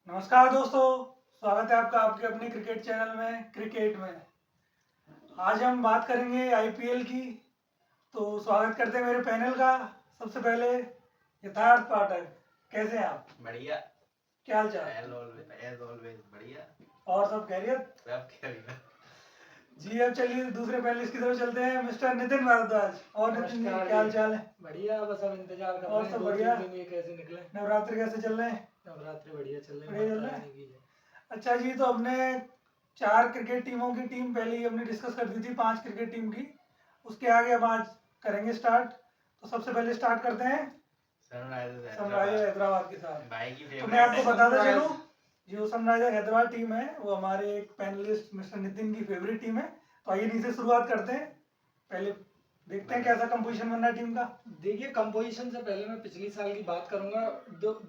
नमस्कार दोस्तों, स्वागत है आपका आपके अपने क्रिकेट चैनल में क्रिकेट में। आज हम बात करेंगे आईपीएल की। तो स्वागत करते हैं मेरे पैनल का। सबसे पहले यथार्थ पाठक, कैसे हैं आप? बढ़िया। क्या हाल चाल? एज ऑलवेज बढ़िया। और सब खैरियत? सब खैरियत जी। अब चलिए दूसरे पैनलिस्ट की तरफ चलते हैं, मिस्टर नितिन भारद्वाज। और नितिन जी, क्या हाल चाल है? बढ़िया, बस अब इंतजार कर और रहे हैं सब 2-3 बढ़िया? दिन ये कैसे निकले। नवरात्रि कैसे चल रहे हैं? नवरात्रि बढ़िया चल रहे बढ़िया चल माता रहे रानी हैं? की जय। अच्छा जी, तो हमने 4 क्रिकेट टीमों की टीम पहले ही हमने डिस्कस कर दी थी, 5 क्रिकेट टीम की। उसके आगे अब आज करेंगे स्टार्ट। तो सबसे पहले स्टार्ट करते हैं सनराइजर हैदराबाद के साथ। भाई की तो फेवरेट मैं आपको है। बताता चलूं, जो सनराइजर हैदराबाद टीम है वो हमारे एक पैनलिस्ट मिस्टर नितिन की फेवरेट टीम है। तो आइए नीचे शुरुआत करते हैं। पहले देखते हैं कैसा कंपोजिशन बनना है टीम का। देखिए, कंपोजिशन से पहले मैं पिछली साल की बात करूंगा।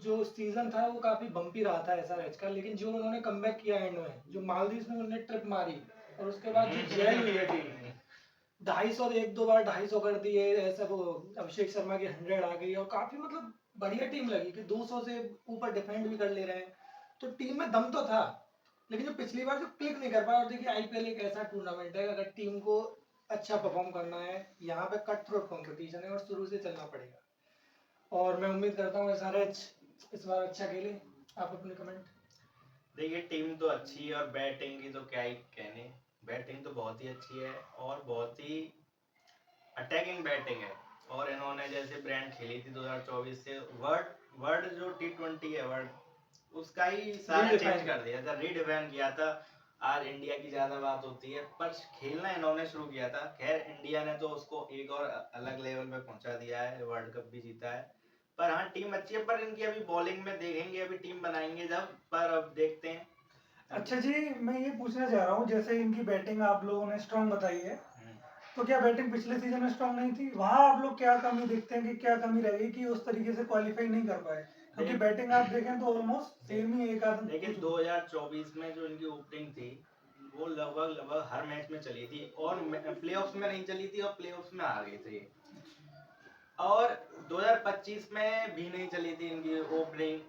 जो सीजन था वो काफी बम्पी रहा था एसआरएच का, लेकिन जो उन्होंने कमबैक किया एंड में, जो मालदीव में उन्होंने ट्रिप मारी और उसके बाद जो जेल हुई है टीम, 250 एक दो बार 250 कर दिए, ऐसा वो अभिषेक शर्मा की 100 आ गई और काफी मतलब बढ़िया टीम लगी कि 200 से ऊपर डिफेंड भी कर ले रहे हैं। तो टीम में दम तो था, लेकिन जो पिछली बार जो क्लिक नहीं कर पाया। और देखिए, आईपीएल एक ऐसा टूर्नामेंट है, अगर टीम को अच्छा परफॉर्म करना है, यहाँ पे कट थ्रोट कंपटीशन है और शुरू से चलना पड़ेगा। और मैं उम्मीद करता हूँ एसआरएच इस बार अच्छा खेले। आप अपने कमेंट। देखिए, टीम तो अच्छी है और बैटिंग की तो क्या ही कहने। बैटिंग तो बहुत ही अच्छी है और बहुत ही अटैकिंग बैटिंग है। और इन्होंने जैसे ब्रांड खेली थी 2024 से, वर्ल्ड वर्ल्ड जो T20 है वर्ल्ड, उसका ही सारा चेंज कर दिया था, रीडिफाइन किया था। आज इंडिया की ज्यादा बात होती है, पर खेलना इन्होंने शुरू किया था। खैर, इंडिया ने तो उसको एक और अलग लेवल पे पहुंचा दिया है, वर्ल्ड कप भी जीता है। पर हाँ, टीम अच्छी है। पर इनकी अभी बॉलिंग में देखेंगे, अभी टीम बनाएंगे जब, पर अब देखते हैं। अच्छा जी, मैं ये पूछना चाह रहा हूँ, जैसे इनकी बैटिंग आप लोगों ने स्ट्रॉन्ग बताई है, तो क्या बैटिंग पिछले सीजन में स्ट्रॉन्ग नहीं थी? वहां आप लोग क्या कमी देखते हैं कि क्या कमी रह गई कि उस तरीके से क्वालिफाई नहीं कर पाए? क्योंकि बैटिंग आप देखें तो ऑलमोस्ट सेम ही एक आदमी। लेकिन 2024 में जो इनकी ओपनिंग थी, वो लगभग हर मैच में चली थी और प्लेऑफ्स में नहीं चली थी और प्लेऑफ्स में आ गई थी। और 2025 में भी नहीं चली थी इनकी ओपनिंग।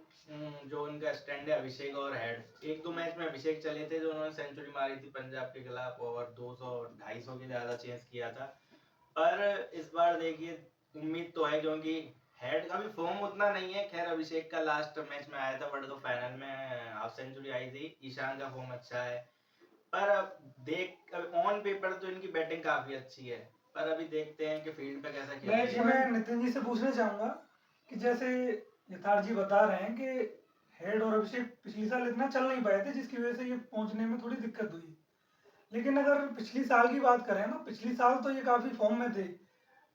जो इनका स्टैंड है अभिषेक और हेड, एक दो मैच में अभिषेक चले थे जो उन्होंने सेंचुरी मारी थी पंजाब के खिलाफ और 200 250 के ज्यादा चेंज किया था। पर इस बार देखिए, उम्मीद तो है, क्योंकि हेड का भी फॉर्म उतना नहीं है। खैर, अभिषेक का लास्ट मैच में आया था वर्ल्ड कप फाइनल में, हाफ सेंचुरी आई थी। ईशान का फॉर्म अच्छा है। पर अब ऑन पेपर तो इनकी बैटिंग काफी अच्छी है, पर अभी देखते हैं कि फील्ड पे कैसा खेलते हैं। मैं नितिन जी से पूछना चाहूंगा कि जैसे यथार्थ जी बता रहे हैं कि हेड और अभिषेक पिछली साल इतना चल नहीं पाए थे, जिसकी वजह से ये पहुंचने में थोड़ी दिक्कत हुई। लेकिन अगर पिछली साल की बात करें तो पिछली साल तो ये काफी फॉर्म में थे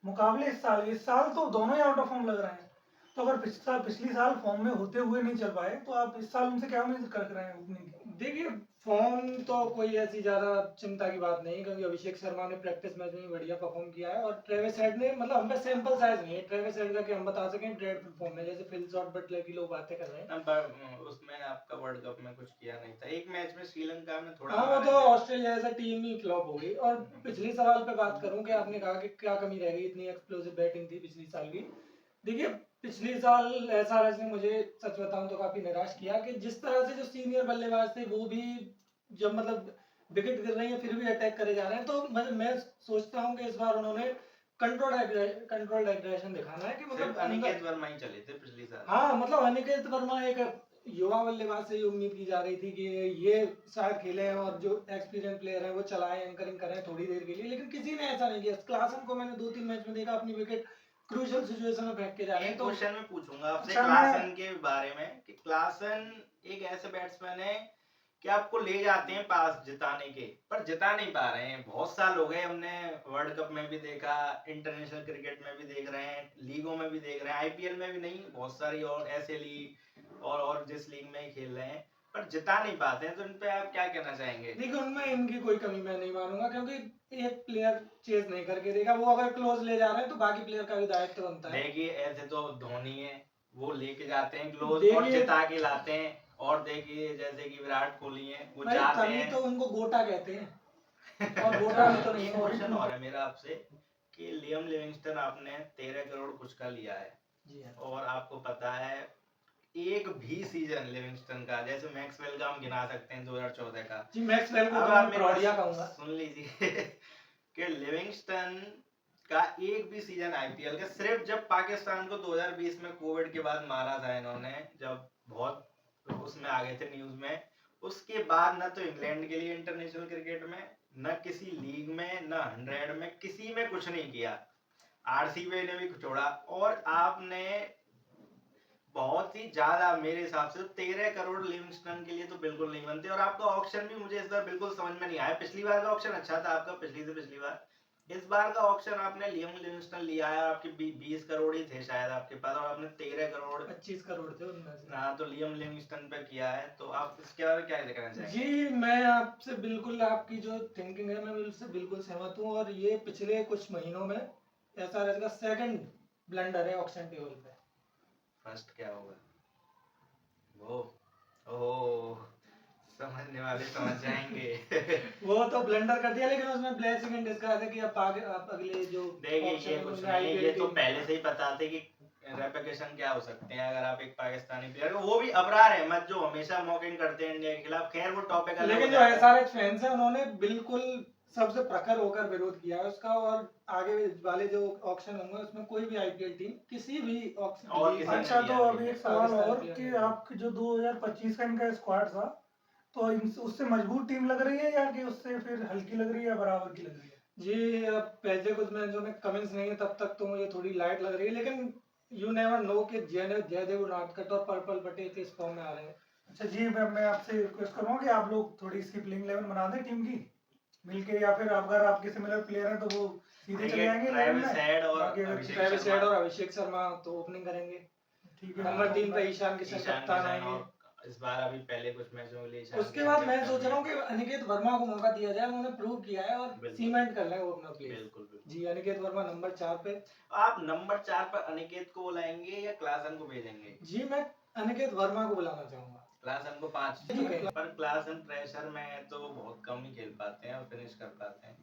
मुकाबले इस साल तो दोनों ही आउट ऑफ फॉर्म लग रहे हैं। तो अगर पिछली साल फॉर्म में होते हुए नहीं चल पाए, तो आप इस साल उनसे क्या उम्मीद कर रहे हैं ओपनिंग की? देखिए, फॉर्म तो कोई ऐसी ज्यादा चिंता की बात नहीं है, क्योंकि अभिषेक शर्मा ने प्रैक्टिस मैच में बढ़िया परफॉर्म किया है और ट्रेविस हेड ने, मतलब हम पे सैंपल साइज नहीं है ट्रेविस हेड का कि हम बता सकें ड्रेडफुल फॉर्म में, जैसे फिल शॉट बटलर की लोग बातें कर रहे हैं। पर उसमें आपका वर्ल्ड कप में कुछ किया नहीं था, एक मैच में श्रीलंका में थोड़ा। हाँ, वो तो ऑस्ट्रेलिया जैसा टीम ही फ्लॉप हो गई। और पिछले सवाल पे बात करूं कि आपने कहा कि क्या कमी रह गई, इतनी एक्सप्लोसिव बैटिंग थी पिछली साल की। देखिए, पिछले साल एसआरएच ने मुझे सच बताऊं तो काफी निराश किया कि जिस तरह से जो सीनियर बल्लेबाज थे वो भी, जब मतलब विकेट गिर रही है फिर भी अटैक करे जा रहे हैं। तो मैं सोचता हूं कि इस बार उन्होंने कंट्रोल्ड एग्रेशन दिखाना है कि मतलब अनिकेत वर्मा ही चले थे पिछली साल। हाँ, मतलब अनिकेत वर्मा एक युवा बल्लेबाज से ये उम्मीद की जा रही थी कि ये शायद खेले और जो एक्सपीरियंस प्लेयर है वो चलाएं, एंकरिंग करें थोड़ी देर के लिए, लेकिन किसी ने ऐसा नहीं किया। क्लासन को मैंने 2-3 मैच में देखा अपनी विकेट क्रूशियल सिचुएशन में फेंक के जा रहे हैं। तो क्वेश्चन में पूछूंगा आपसे अच्छा, क्लासन के बारे में कि क्लासन एक ऐसे बैट्समैन है कि आपको ले जाते हैं पास जिताने के, पर जिता नहीं पा रहे हैं। बहुत साल हो गए, हमने वर्ल्ड कप में भी देखा, इंटरनेशनल क्रिकेट में भी देख रहे हैं, लीगों में भी देख रहे हैं, आईपीएल में भी नहीं, बहुत सारी और ऐसे लीग और जिस लीग में ही खेल रहे हैं, पर जिता नहीं पाते हैं। तो इन पे आप क्या कहना चाहेंगे? देखिए, उनमें इनकी कोई कमी मैं नहीं मानूंगा, क्योंकि एक प्लेयर चेज नहीं करके देगा, वो अगर क्लोज ले जा रहे हैं तो बाकी प्लेयर का भी दायित्व बनता है। देखिए, ऐसे तो धोनी है, वो लेके जाते हैं क्लोज और जिता के लाते हैं। और देखिए, जैसे कि विराट कोहली है, वो जाते हैं, तो उनको गोटा कहते हैं और गोटा में तो नहीं है। क्वेश्चन और है मेरा आपसे कि लियम लिविंगस्टन आपने 13 करोड़ कुछ का लिया है। जी हाँ। और आपको पता है एक भी सीजन लिविंगस्टन का, जैसे मैक्सवेल का हम गिना सकते हैं 2014 का, जी मैक्सवेल को अब तो आप मैं मेरी प्रौढ़िया बात कहूंगा। सुन लीजिए कि लिविंगस्टन का एक भी सीजन आईपीएल का, सिर्फ जब पाकिस्तान को 2020 में कोविड के बाद मारा था इन्होंने, जब बहुत उसमें आ गए थे न्यूज में, उसके बाद ना तो इंग्लैंड के लिए इंटरनेशनल क्रिकेट में, न किसी लीग में, न 100 में, किसी में कुछ नहीं किया। आरसीबी ने भी छोड़ा। और आपने बहुत ही ज्यादा, मेरे हिसाब से 13 करोड़ लिविंगस्टन के लिए तो बिल्कुल नहीं बनते। और आपका ऑप्शन भी मुझे इस बार बिल्कुल समझ में नहीं आया। पिछली बार का ऑप्शन अच्छा था आपका, पिछली से पिछली बार। इस बार का ऑप्शन आपने लियम लिविंगस्टन लिया है, आपके 20 करोड़ ही थे शायद आपके पास, और आपने 13 करोड़ 25 करोड़ थे उनमें से। हाँ तो लियम लिविंगस्टन पे किया है। तो आप इसके बारे में क्या कहना चाहेंगे? जी मैं आपसे बिल्कुल, आपकी जो थिंकिंग है मैं उससे बिल्कुल सहमत हूँ। और ये पिछले कुछ महीनों में एसआरएच का सेकंड ब्लंडर है ऑक्शन टेबल पे। फर्स्ट क्या होगा वो? ओह, समझने वाले समझ जाएंगे। वो तो ब्लंडर कर दिया, लेकिन उसमें ब्लेसिंग इन डिस्गाइज है कि आप अगले जो देखिए ऑप्शन ये है कुछ उनमें नहीं, ये आईपीएल तो टीम। पहले से ही पता थे कि रेपलिकेशन क्या हो सकते हैं अगर आप एक पाकिस्तानी प्लेयर को, वो भी अबरार अहमद जो हमेशा मॉकिंग करते हैं इंडिया के खिलाफ। खैर वो टॉपिक अलग हो लेकिन जो जाता है। एसआरएच फैंस है उन्होंने बिल्कुल सबसे प्रखर होकर विरोध किया है उसका। और आगे वाले जो ऑक्शन होंगे उसमें कोई भी आईपीएल टीम किसी भी ऑक्शन और किसी ने अच्छा लिया तो नहीं अभी है। एक सवाल पाकिस्तान और प्लेयर कि नहीं है। आपके जो 2025 का इनका स्क्वाड था, तो उससे मजबूत टीम लग रही है या कि उससे फिर हल्की लग रही है या बराबर की लग रही है? जी अब पहले कुछ मैचों में कमेंट्स नहीं है तब तक तो मुझे थोड़ी लाइट लग रही है, लेकिन यू नेवर नो कि जयदेव नाटकट और पर्पल पटेल किस फॉर्म में आ रहे हैं। अच्छा जी, मैं आपसे रिक्वेस्ट करूंगा कि आप लोग थोड़ी इसकी प्लेइंग 11 बना दें टीम की मिलके, या फिर आप अगर आपके सिमिलर प्लेयर हैं तो वो सीधे चले जाएंगे 11 ट्रेविस में। हेड और बाकी अगर अभिषेक ट्रेविस शर्मा। हेड और अभिषेक शर्मा तो ओपनिंग करेंगे। ठीक है नंबर तो 3 पे मैं- ईशान किशन ईशान कप्तान किशन, आएंगे। और इस बार अभी पहले कुछ मैचों के लिए ईशान उसके किशन बाद मैं कैप्टन सोच भी रहा है। हूँ कि अनिकेत वर्मा को मौका दिया जाए, उन्होंने प्रूव किया है और बिल्कुल। सीमेंट कर लें वो अपना प्लेस। बिल्कुल बिल्कुल। जी अनिकेत वर्मा नंबर 4 पे। आप नंबर 4 पर अनिकेत को बुलाएंगे या क्लासन को भेजेंगे? जी मैं अनिकेत वर्मा को बुलाना चाहूंगा। क्लासन को 5, ठीक है। पर क्लासन प्रेशर में तो बहुत कम ही खेल पाते हैं और फिनिश कर पाते हैं।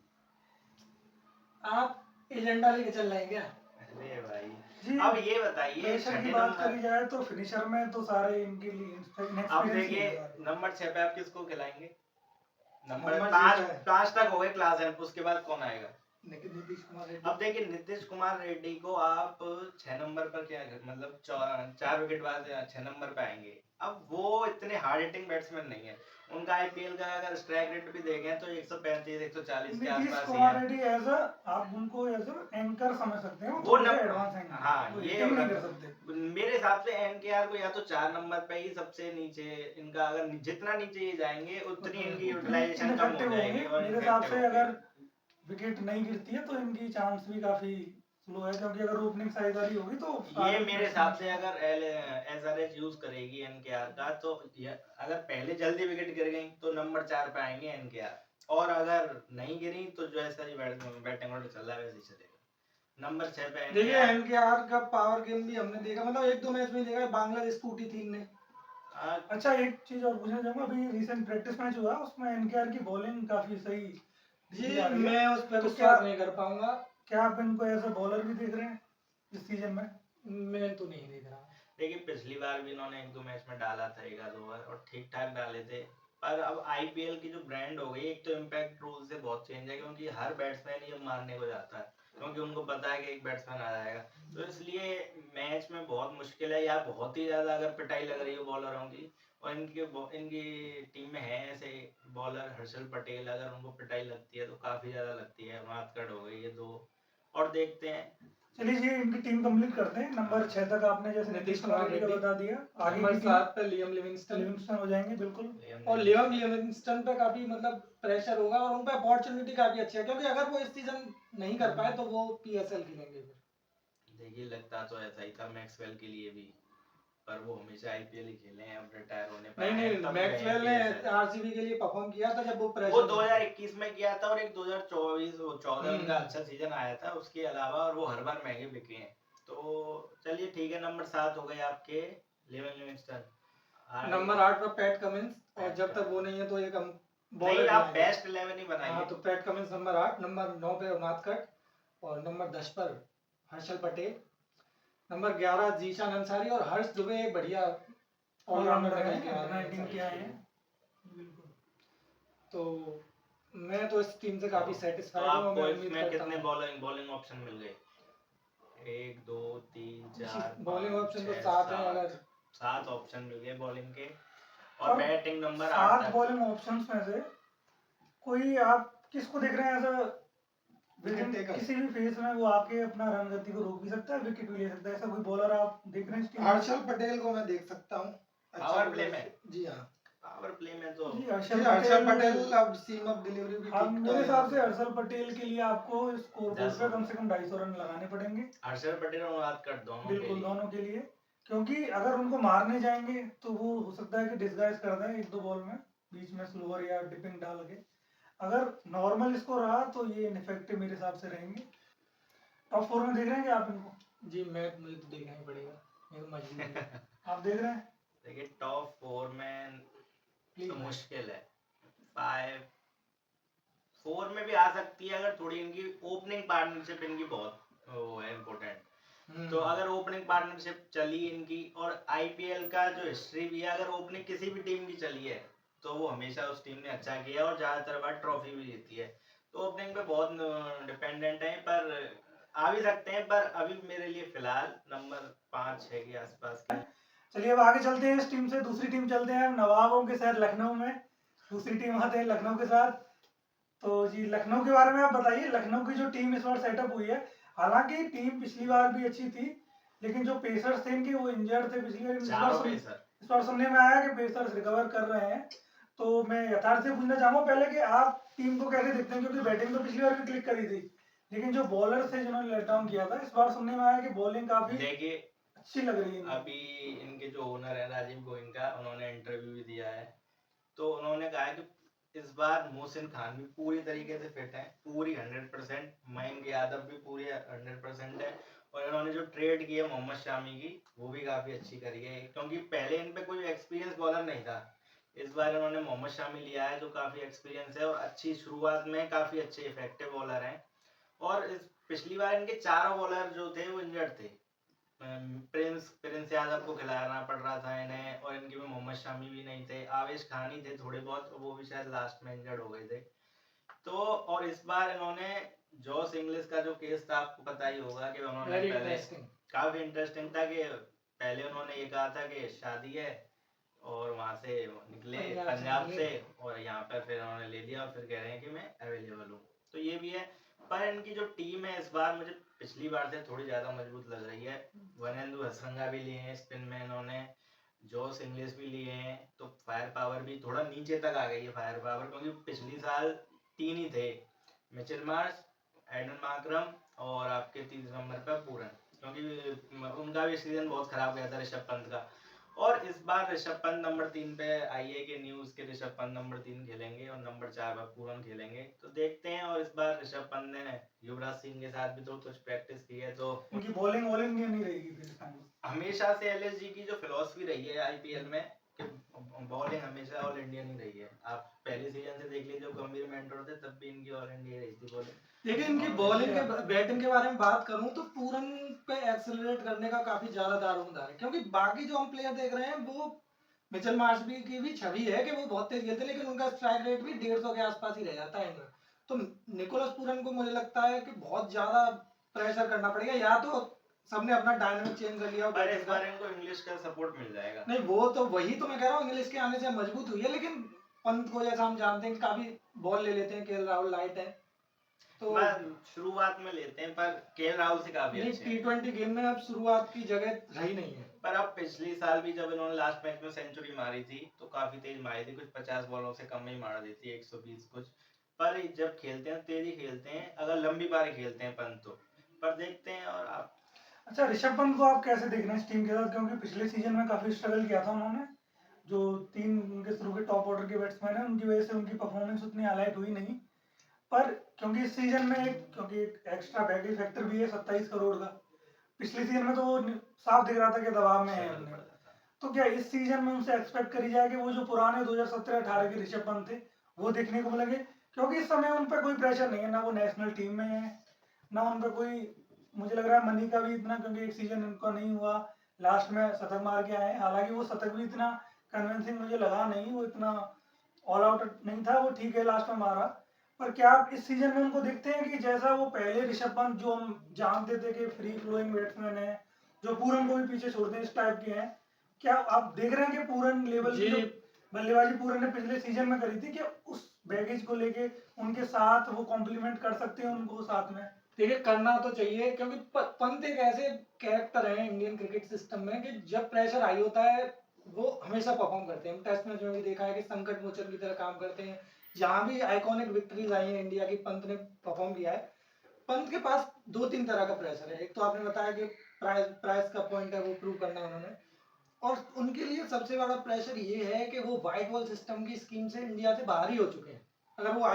आप एजेंडा लेके चल रहे हैं क्या? अरे भाई, जी अब ये बताइए प्रेशर की छठे बात नंबर, करी जाए तो फिनिशर में तो सारे इनके लिए अब inexperience ही देखिए हैं सारे। नंबर 6 पे आप किसको खिलाएंगे? नंबर नंबर 5, छह पे। 5 तक हो गए क्लासन, उसके बाद कौन आएगा? नीतीश कुमार रेड्डी। अब देखिए नीतीश कुमार रेड्डी को आप 6 नंबर पर क्या, मतलब 4 विकेट बाद 6 नंबर पे आएंगे। अब वो इतने हार्ड हिटिंग बैट्समैन नहीं है। उनका आईपीएल का अगर स्ट्राइक रेट भी देखें तो 135 140 के नीतीश आसपास ही कुमार है। रेड्डी आप उनको एज एंकर समझ सकते हैं, वो थोड़े से नंबर, एडवांस हैं, हाँ वो ये हिटिंग नहीं कर सकते। मेरे हिसाब से एनकेआर को या तो 4 नंबर पे ही सबसे नीचे, इनका अगर जितना नीचे ये जाएंगे उतनी इनकी यूटिलाइजेशन कम हो इनफेक्टिव जाएगी होंगे और मेरे हिसाब ineffective से। होंगे। अगर विकेट नहीं गिरती है तो इनकी चांस भी काफी स्लो है, क्योंकि अगर ओपनिंग साझेदारी होगी तो ये मेरे हिसाब से अगर एसआरएच यूज करेगी एनकेआर का, तो अगर पहले जल्दी विकेट गिर गई तो नंबर 4 पे आएंगे एनकेआर, और अगर नहीं गिरी तो जैसा ही बैटिंग ऑर्डर चल रहा है वैसे ही चलेगा। नंबर 6 पे देखिए NKR। एनकेआर का पावर गेम भी हमने देखा, मतलब एक दो मैच में देखा है, बांग्लादेश टूटी थी इनने। अच्छा एक चीज और पूछना चाहूंगा, अभी रिसेंट प्रैक्टिस मैच हुआ उसमें एनकेआर की बॉलिंग काफी सही जी दिखी जा रही है। मैं उस पर तो विश्वास नहीं कर पाऊंगा। क्या आप इनको एज ए बॉलर भी देख रहे हैं इस सीजन में? मैं तो नहीं देख रहा। देखिए पिछली बार भी इन्होंने 1-2 मैच में डाला था 1-2 ओवर और ठीक ठाक डाले थे। पर अब आईपीएल की जो ब्रांड हो गई, एक तो इम्पैक्ट रूल से बहुत चेंज है, क्योंकि हर बैट्समैन ये मारने को जाता है, क्योंकि उनको पता है कि एक बैट्समैन आ जाएगा। तो इसलिए मैच में बहुत मुश्किल है, या बहुत ही ज्यादा अगर पिटाई लग रही है बॉलरों की, और इनकी टीम में है ऐसे बॉलर हर्षल पटेल, अगर उनको पिटाई लगती है तो काफी ज्यादा लगती है। मातकड़ हो गई ये 2, और देखते हैं। चलिए जी इनकी टीम कंप्लीट करते हैं। नंबर 6 तक आपने जैसे नीतीश नीतीश कुमार कुमार रेड्डी का रेड्डी। बता दिया, आगे नंबर की 7 पे लियम लिविंगस्टन। लिविंगस्टन हो जाएंगे बिल्कुल। और लियम लिविंगस्टन पे काफी मतलब प्रेशर होगा और उन पे अपॉर्चुनिटी काफी अच्छी है, क्योंकि अगर वो इस सीजन नहीं कर पाए तो वो पीएसएल खेलेंगे फिर। देखिए लगता तो ऐसा ही था मैक्सवेल के लिए भी, पर वो हमेशा आईपीएल ही खेले हैं, अब रिटायर होने पर नहीं आए हैं, नहीं तब मैक्सवेल गए ने PSL। आरसीबी के लिए परफॉर्म किया था जब वो वो प्रेशर 2021 में किया था, और एक 2024 14 उनका अच्छा सीजन आया था उसके अलावा, और वो हर बार महंगे बिके हैं। तो चलिए ठीक है, नंबर 7 हो गए आपके लिविंग लिविंगस्टन। नंबर 8 पर पैट कमिंस, और जब तक वो नहीं है तो एक हम नहीं, बॉलर आप बेस्ट 11 ही हाँ बनाइए। तो पैट कमिंस नंबर 8, नंबर 9 पे उनादकट, और नंबर 10 पर हर्षल पटेल, नंबर 11 जीशान अंसारी, और हर्ष दुबे एक बढ़िया ऑलराउंडर ऑलराउंडर निकल के आ है, रहे हैं 19 सारी के आए चीजें। हैं बिल्कुल। तो मैं तो इस टीम से काफी तो सेटिस्फाइड हूँ, आपको मैं उम्मीद इसमें करता कितने हूँ। बॉलिंग ऑप्शन मिल गए? 1 2 3 4 बॉलिंग 5 ऑप्शन तो 6 सात है 7 अगर 7 ऑप्शन मिल गए बॉलिंग के, और और बैटिंग नंबर 8 7 तक। बॉलिंग ऑप्शंस में से कोई आप किसको देख रहे हैं एज विदिन Caretaker। किसी भी फेज में वो आके अपना रन गति को रोक भी सकता है, विकेट भी ले सकता है, ऐसा कोई बॉलर आप देख रहे हैं इस टीम में? हर्षल पटेल को मैं देख सकता हूँ। पावर bowler प्ले है। में? जी हाँ। पावर प्ले में तो जी जी हर्षल हर्षल पटेल, पटेल अब सीम ऑफ डिलीवरी भी हाँ ठीक मेरे है। हिसाब से हर्षल पटेल के लिए आपको स्कोर बोर्ड 10 पे कम से कम 250 रन लगाने पड़ेंगे, हर्षल पटेल और अनुराग दोनों के बिल्कुल लिए। दोनों के लिए, क्योंकि अगर उनको मारने जाएंगे तो वो हो सकता है कि डिस्गाइज कर दें 1-2 बॉल में बीच में स्लोअर या डिपिंग डाल के। अगर नॉर्मल स्कोर रहा तो ये इनफेक्टिव मेरे हिसाब से रहेंगे। टॉप 4 में देख रहे हैं क्या आप इनको? जी मुझे तो देखना ही पड़ेगा, मेरी मजबूरी है। आप देख रहे हैं? देखिए टॉप 4 में प्लीज तो मुश्किल है। 5 4 में भी आ सकती है अगर थोड़ी इनकी ओपनिंग पार्टनरशिप इनकी बहुत वो है इम्पोर्टेंट। तो अगर ओपनिंग पार्टनरशिप चली इनकी, और आईपीएल का जो हिस्ट्री भी है, अगर ओपनिंग किसी भी टीम की चली है तो वो हमेशा उस टीम ने अच्छा किया और ज्यादातर बार ट्रॉफी भी जीती है। तो ओपनिंग पे बहुत डिपेंडेंट है, पर आ भी सकते हैं, पर अभी मेरे लिए फिलहाल नंबर 5-6 के आसपास के। चलिए अब आगे चलते हैं इस टीम से, दूसरी टीम चलते हैं नवाबों के शहर लखनऊ में। दूसरी टीम आते हैं लखनऊ के साथ। तो जी लखनऊ के बारे में आप बताइए, लखनऊ की जो टीम इस बार सेटअप हुई है, हालांकि टीम पिछली बार भी अच्छी थी, लेकिन जो पेसर्स थे इनके वो इंजर्ड थे पिछली बार। इस बार सुनने में आया कि पेसर्स रिकवर कर रहे हैं। तो मैं यथार्थ से पूछना चाहूंगा पहले कि आप टीम को कैसे देखते हैं, क्योंकि बैटिंग तो पिछली बार भी क्लिक करी थी, लेकिन जो बॉलर थे जिन्होंने लेट डाउन किया था, इस बार सुनने में आया कि बॉलिंग काफी देखिए अच्छी लग रही है इनकी। अभी इनके जो ओनर है राजीव गोयनका, उन्होंने इंटरव्यू भी दिया है, तो उन्होंने कहा है कि इस बार मोहसिन खान भी पूरी तरीके से फिट है, पूरी 100%। मयंक यादव भी पूरी 100% है, और इन्होंने जो ट्रेड की है मोहम्मद शामी की, वो भी काफी अच्छी करी है, क्योंकि पहले इन पे कोई एक्सपीरियंस बॉलर नहीं था। इस बार इन्होंने मोहम्मद शामी लिया है जो काफी एक्सपीरियंस है और अच्छी शुरुआत में काफी अच्छे इफेक्टिव बॉलर हैं। और इस पिछली बार इनके चारों बॉलर जो थे वो इंजर्ड थे। प्रिंस यादव को खिलाना पड़ रहा था इन्हें, और इनके में मोहम्मद शामी भी नहीं थे, आवेश खान ही थे थोड़े बहुत, वो भी शायद लास्ट में इंजर्ड हो गए थे। तो और इस बार इन्होंने जॉस इंग्लिश का जो केस था आपको पता ही होगा कि उन्होंने पहले काफी इंटरेस्टिंग था कि पहले उन्होंने ये कहा था कि शादी है, और वहां से निकले पंजाब से, और यहाँ पर फिर उन्होंने ले लिया और फिर कह रहे हैं कि मैं अवेलेबल हूँ। तो ये भी है, पर इनकी जो टीम है इस बार मुझे पिछली बार से थोड़ी ज्यादा मजबूत लग रही है। वनेंदु हसरंगा भी लिए हैं स्पिन में इन्होंने, जॉस इंग्लिश भी लिए हैं, तो फायर पावर भी थोड़ा नीचे तक आ गई है फायर पावर, क्योंकि पिछली साल 3 ही थे, मिचेल मार्श, एडन मार्करम, और आपके 3 नंबर पर पूरन, क्योंकि उनका भी सीजन बहुत खराब गया था ऋषभ पंत का। और इस बार ऋषभ पंत नंबर 3 पे आईए के न्यूज के ऋषभ पंत नंबर 3 खेलेंगे और नंबर 4 पर पूरन खेलेंगे, तो देखते हैं। और इस बार ऋषभ पंत ने युवराज सिंह के साथ भी तो कुछ प्रैक्टिस की है, तो उनकी बॉलिंग वॉलिंग नहीं रहेगी फिर इस टाइम। हमेशा से एलएसजी की जो फिलॉसफी रही है आईपीएल में कि बॉलिंग हमेशा ऑल इंडिया नहीं रही है। आप पहले सीजन से देख लीजिए, जब गंभीर मेंटर थे तब भी इनकी ऑल इंडिया रही थी बॉलिंग। देखिए इनकी बॉलिंग के बैटिंग के बारे में बात करूं तो पूरन पे एक्सेलरेट करने का काफी ज्यादा दारोमदार है, क्योंकि बाकी जो हम प्लेयर देख रहे हैं वो मिचेल मार्श भी की भी छवि है कि वो बहुत तेज खेलते, लेकिन उनका स्ट्राइक रेट भी 150 के आसपास ही रह जाता है इनका। तो निकोलस पूरन को मुझे लगता है कि बहुत ज्यादा प्रेशर करना पड़ेगा, या तो सबने अपना डायनामिक चेंज कर लिया, पर इस बार इनको इंग्लिश का सपोर्ट मिल जाएगा। नहीं वो तो वही तो मैं कह रहा हूँ, इंग्लिश के आने से मजबूत हुई है, लेकिन पंत को जैसा हम जानते हैं कि काफी बॉल ले लेते हैं, केएल राहुल लाइट है, तो शुरुआत में लेते हैं, पर केएल राहुल से काफी अच्छे हैं। T20 गेम में अब शुरुआत की जगह रही नहीं है। पर अब पिछली साल भी जब इन्होंने लास्ट मैच में सेंचुरी मारी थी तो काफी तेज मारी थी, कुछ 50 बॉलों से कम ही मार दी थी, 120 कुछ। पर जब खेलते हैं तेजी खेलते हैं, अगर लंबी पारी खेलते हैं पंत तो। पर देखते हैं। और आप अच्छा ऋषभ पंत को आप कैसे देख रहे हैं इस टीम के साथ, क्योंकि पिछले सीजन में काफी स्ट्रगल किया था उन्होंने, जो 3 उनके शुरू के टॉप ऑर्डर के बैट्समैन हैं उनकी वजह से उनकी परफॉर्मेंस उतनी हाईलाइट हुई नहीं। पर क्योंकि इस सीजन में क्योंकि एक एक्स्ट्रा बैटरी फैक्टर भी है 27 करोड़ का, पिछले सीजन में तो वो साफ दिख रहा था कि दबाव में है हमने। तो क्या इस सीजन में उनसे एक्सपेक्ट करी जाए कि वो जो पुराने 2017-18 के ऋषभ पंत थे वो देखने को मिलेंगे, क्योंकि इस समय उन पर कोई प्रेशर नहीं है, ना वो नेशनल टीम में है, ना उन पर कोई, मुझे लग रहा है मनी का भी इतना, क्योंकि एक सीजन उनका नहीं हुआ, लास्ट में शतक मार के आए। हालांकि वो शतक भी इतना कन्विंसिंग मुझे लगा नहीं, वो इतना ऑल आउट नहीं था, वो ठीक है लास्ट में मारा। पर क्या आप इस सीजन में उनको देखते हैं कि जैसा वो पहले ऋषभ पंत जो हम जानते थे कि फ्री फ्लोइंग बैट्समैन है, जो पूरन को भी पीछे छोड़ते हैं, इस टाइप के हैं, क्या आप देख रहे हैं कि पूरन लेवल की जी। जो बल्लेबाजी पूरन ने पिछले सीजन में करी थी, कि उस बैगेज को लेके उनके साथ वो कॉम्प्लीमेंट कर सकते हैं उनको साथ में? देखिए करना तो चाहिए, क्योंकि पंत एक ऐसे कैरेक्टर है इंडियन क्रिकेट सिस्टम में कि जब प्रेशर हाई होता है वो हमेशा परफॉर्म करते हैं। टेस्ट मैच में भी देखा है कि संकट मोचन की तरह काम करते हैं। जहां भी आइकॉनिक विक्ट्रीज आई हैं इंडिया की, पंत ने परफॉर्म किया है। पंत के पास दो तीन तरह का प्रेशर है। एक तो आपने बताया कि प्राइस प्राइस का पॉइंट है, वो प्रूव करना है उन्होंने। और उनके लिए सबसे बड़ा प्रेशर ये है कि वो व्हाइट बॉल सिस्टम की स्कीम से इंडिया से बाहर ही हो चुके हैं। अगर वो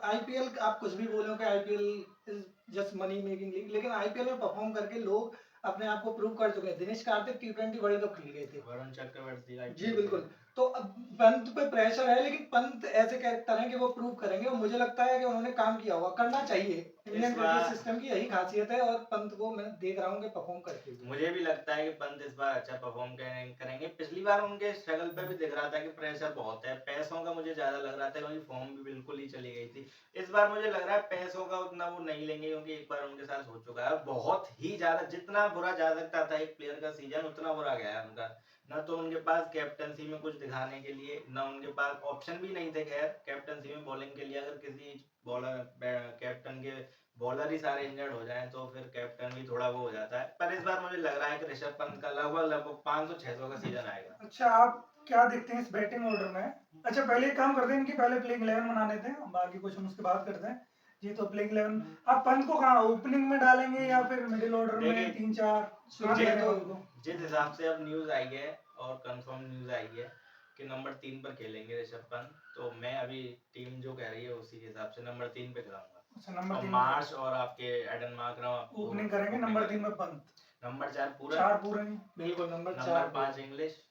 आईपीएल, आप कुछ भी बोलो कि IPL is just money making league, लेकिन आईपीएल में परफॉर्म करके लोग अपने आप को प्रूव कर चुके हैं। Dinesh Karthik T20 world cup खेल गए थे। वरुण चक्रवर्ती जी बिल्कुल। तो अब पंत पे प्रेशर है, लेकिन पंत ऐसे कैरेक्टर हैं कि वो प्रूव करेंगे, और मुझे लगता है कि उन्होंने काम किया होगा, करना चाहिए। इंडियन क्रिकेट सिस्टम की यही खासियत है, और पंत को मैं देख रहा हूँ कि परफॉर्म करते हुए। मुझे भी लगता है कि पंत इस बार अच्छा परफॉर्म करेंगे। पिछली बार उनके स्ट्रगल पे भी दिख रहा था कि प्रेशर बहुत है, पैसों का मुझे ज्यादा लग रहा था क्योंकि फॉर्म भी बिल्कुल ही चली गई थी। इस बार मुझे लग रहा है पैसों का उतना वो नहीं लेंगे, क्योंकि एक बार उनके साथ हो चुका है। बहुत ही ज्यादा, जितना बुरा जा सकता था एक प्लेयर का सीजन, उतना बुरा गया है उनका। न तो उनके पास कैप्टनसी में कुछ दिखाने के लिए, न उनके पास ऑप्शन भी नहीं थे खैर कैप्टनसी में बॉलिंग के लिए। अगर किसी बॉलर कैप्टन के बॉलर ही सारे इंजर्ड हो जाएं तो फिर कैप्टन भी थोड़ा वो हो जाता है। पर इस बार मुझे लग रहा है कि ऋषभ पंत का लगभग 500-600 का सीजन आएगा। अच्छा, आप क्या देखते हैं इस बैटिंग ऑर्डर में? अच्छा, पहले एक काम करते हैं, इनकी पहले प्लेइंग 11 बना लेते हैं, बाकी कुछ हम उसके बाद करते हैं। जी, तो प्लेइंग 11 आप पंत को कहाँ ओपनिंग में डालेंगे या फिर मिडिल ऑर्डर में 3-4? कहाँ देख रहे हैं उनको? जिस हिसाब से अब न्यूज आई है और कंफर्म न्यूज आई है कि नंबर 3 पर खेलेंगे ऋषभ पंत, तो मैं अभी टीम जो कह रही है उसी के हिसाब से नंबर 3 पे कराऊंगा। अच्छा, नंबर 3 मार्श और आपके एडन मार्करम ओपनिंग करेंगे, नंबर 3 में पंत, नंबर 4 पूरा 4 पूरे नहीं। बिल्कुल नंबर नंबर 5 इंग्लिश।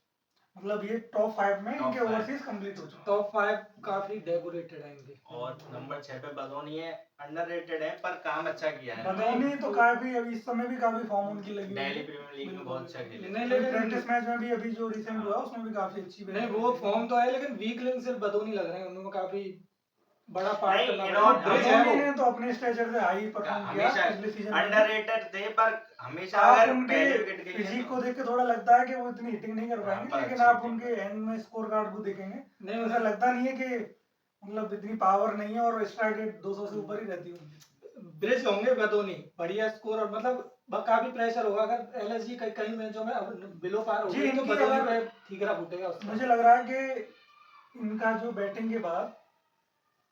मतलब ये टॉप 5 में Top इनके five। ओवरसीज कंप्लीट हो चुके हैं। टॉप 5 काफी डेकोरेटेड है इनके। और नंबर 6 पे बदोनी है, अंडररेटेड है पर काम अच्छा किया है। बदौनी तो काफी अभी इस समय भी काफी फॉर्म उनकी लगी हुई दिल्ली है। प्रीमियर लीग में बहुत अच्छा खेले। नहीं, अभी लेकिन प्रैक्टिस मैच में भी अभी जो रिसेंट हुआ उसमें भी काफी अच्छी नहीं, वो फॉर्म तो है, लेकिन वीक लिंक सिर्फ बदोनी लग रहे हैं। उन्होंने काफी बड़ा पार्ट नहीं, करना इन्होंने- पड़ेगा। ब्रिज है बदौनी वो। ने तो अपने स्टेचर से हाई परफॉर्म किया हमेशा पिछले सीजन में। अंडररेटेड थे, पर हमेशा आप अगर उनके पहले विकेट के लिए फिजिक तो- को देख के थोड़ा लगता है कि वो इतनी हिटिंग नहीं कर हाँ, पाएंगे, पर लेकिन अच्छी आप हिटिंग उनके एंड में स्कोर कार्ड को देखेंगे नहीं, ऐसा लगता नहीं है कि मतलब इतनी पावर नहीं है, और स्ट्राइक रेट 200 से ऊपर ही रहती है उनकी। ब्रिज होंगे बदोनी, बढ़िया स्कोर, और मतलब काफी प्रेशर होगा। अगर एलएसजी कई मैचों में अब बिलो पार हो जी, गई तो इनकी बदोनी अगर- पे ठीकरा फूटेगा उसका। मुझे लग रहा है कि इनका जो बैटिंग के बाद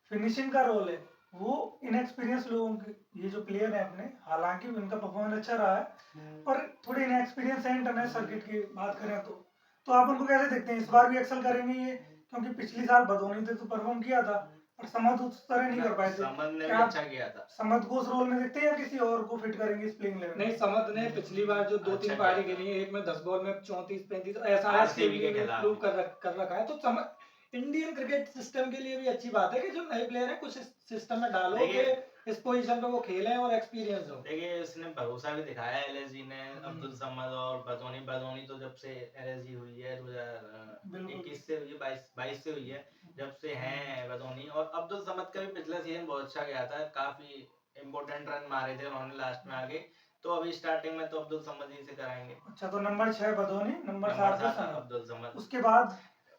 फिनिशिंग का रोल है वो इनएक्सपीरियंस लोगों के, ये जो प्लेयर है अपने, हालांकि इनका परफॉर्मेंस अच्छा रहा है पर थोड़े इनएक्सपीरियंस है इंटरनेशनल सर्किट की बात करें तो आप उनको कैसे देखते हैं? इस बार भी एक्सेल करेंगे ये? क्योंकि पिछली साल बदौनी थे तो परफॉर्म किया था, पर समद उस तरह नहीं कर पाए थे। समद ने भी क्या आप अच्छा किया था। समद को उस रोल में देखते हैं या किसी और को फिट करेंगे इस प्लेइंग 11 में? नहीं, समद ने पिछली बार जो 2-3 अच्छा पारी किया था। खेली है, एक में 10 बॉल में 34-35 ऐसा RCB के खिलाफ प्रूव कर रखा है। तो समद इंडियन क्रिकेट सिस्टम के लिए भी अच्छी बात है कि जो नए प्लेयर हैं कुछ सिस्टम में डालो देखिए- कि इस पोजीशन पे वो खेलें और एक्सपीरियंस हो। देखिए, इसने भरोसा भी दिखाया एलएसजी ने, अब्दुल समद और बदौनी तो जब से एलएसजी हुई है 2021 से हुई है, 22 से हुई है, जब से हैं बदौनी। और अब्दुल समद का भी पिछला सीजन बहुत अच्छा गया था, काफी इंपॉर्टेंट रन मारे थे उन्होंने लास्ट में आगे। तो अभी स्टार्टिंग में तो अब्दुल समद ही से कराएंगे। अच्छा, तो नंबर 6 बदौनी, नंबर 7 पे समद, अब्दुल समद। उसके बाद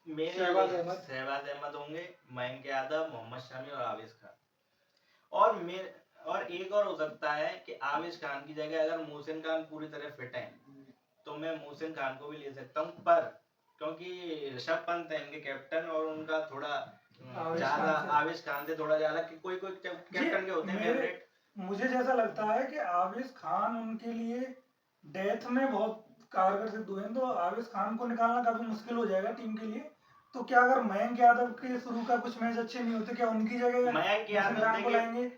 मेरे शहबाज अहमद होंगे, मयंक यादव, मोहम्मद शमी और आवेश खान। और एक और हो सकता है कि आवेश खान की जगह अगर मोहसिन खान पूरी तरह फिट है तो मैं मोहसिन खान को भी ले सकता हूँ, पर क्योंकि ऋषभ पंत है इनके कैप्टन और उनका थोड़ा ज्यादा आवेश खान से थोड़ा ज्यादा, कोई कैप्टन के होते हैं फेवरेट। मुझे जैसा लगता है कि आवेश खान उनके लिए डेथ में बहुत कारगर सिद्ध हुए हैं, तो आवेश खान को निकालना काफी मुश्किल हो जाएगा टीम के लिए। तो क्या अगर मयंक यादव के शुरू का कुछ मैच अच्छे नहीं होते, क्या उनकी जगह मयंक यादव को लाएंगे?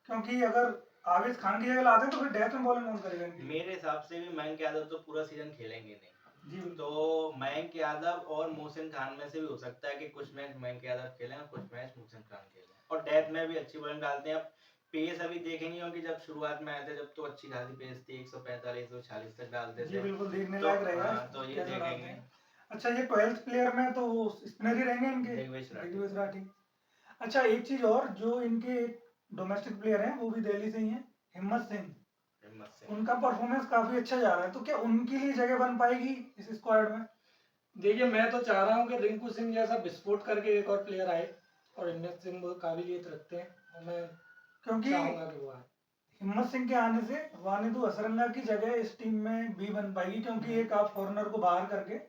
क्योंकि अगर आवेश खान की जगह लाते हैं तो फिर डेथ में बॉलिंग कौन करेगा? मेरे हिसाब से भी मयंक यादव तो पूरा सीजन खेलेंगे नहीं जी, तो मयंक यादव और मोहसिन खान में से भी हो सकता है कि कुछ मैच मयंक यादव खेलें और कुछ मैच मोहसिन खान खेलें। और डेथ में भी अच्छी बॉलिंग डालते हैं। अब पेस अभी देखेंगे, क्योंकि जब शुरुआत में आए थे जब तो अच्छी खासी पेस थी, 145 146 तक डालते जी थे। बिल्कुल देखने तो लायक रहेगा हाँ, तो ये कैसे डालते देखेंगे। हैं। अच्छा ये 12th प्लेयर में तो स्पिनर ही रहेंगे इनके, दिग्विजय राठी। दिग्विजय राठी। अच्छा एक चीज और, जो इनके डोमेस्टिक प्लेयर हैं वो भी दिल्ली से ही हैं, हिम्मत सिंह। हिम्मत सिंह। उनका परफॉर्मेंस काफी अच्छा जा रहा है, तो क्या उनके लिए जगह बन पाएगी इस स्क्वाड में? देखिए मैं तो चाह रहा हूँ कि रिंकू सिंह जैसा विस्फोट करके एक और प्लेयर आए, और हिम्मत सिंह वो काबिलियत रखते हैं, और मैं क्योंकि चाहूंगा कि वो आए। हिम्मत सिंह के आने से वानिदु असरंगा की जगह इस टीम में भी बन पाएगी, क्योंकि एक आप फॉरनर को बाहर करके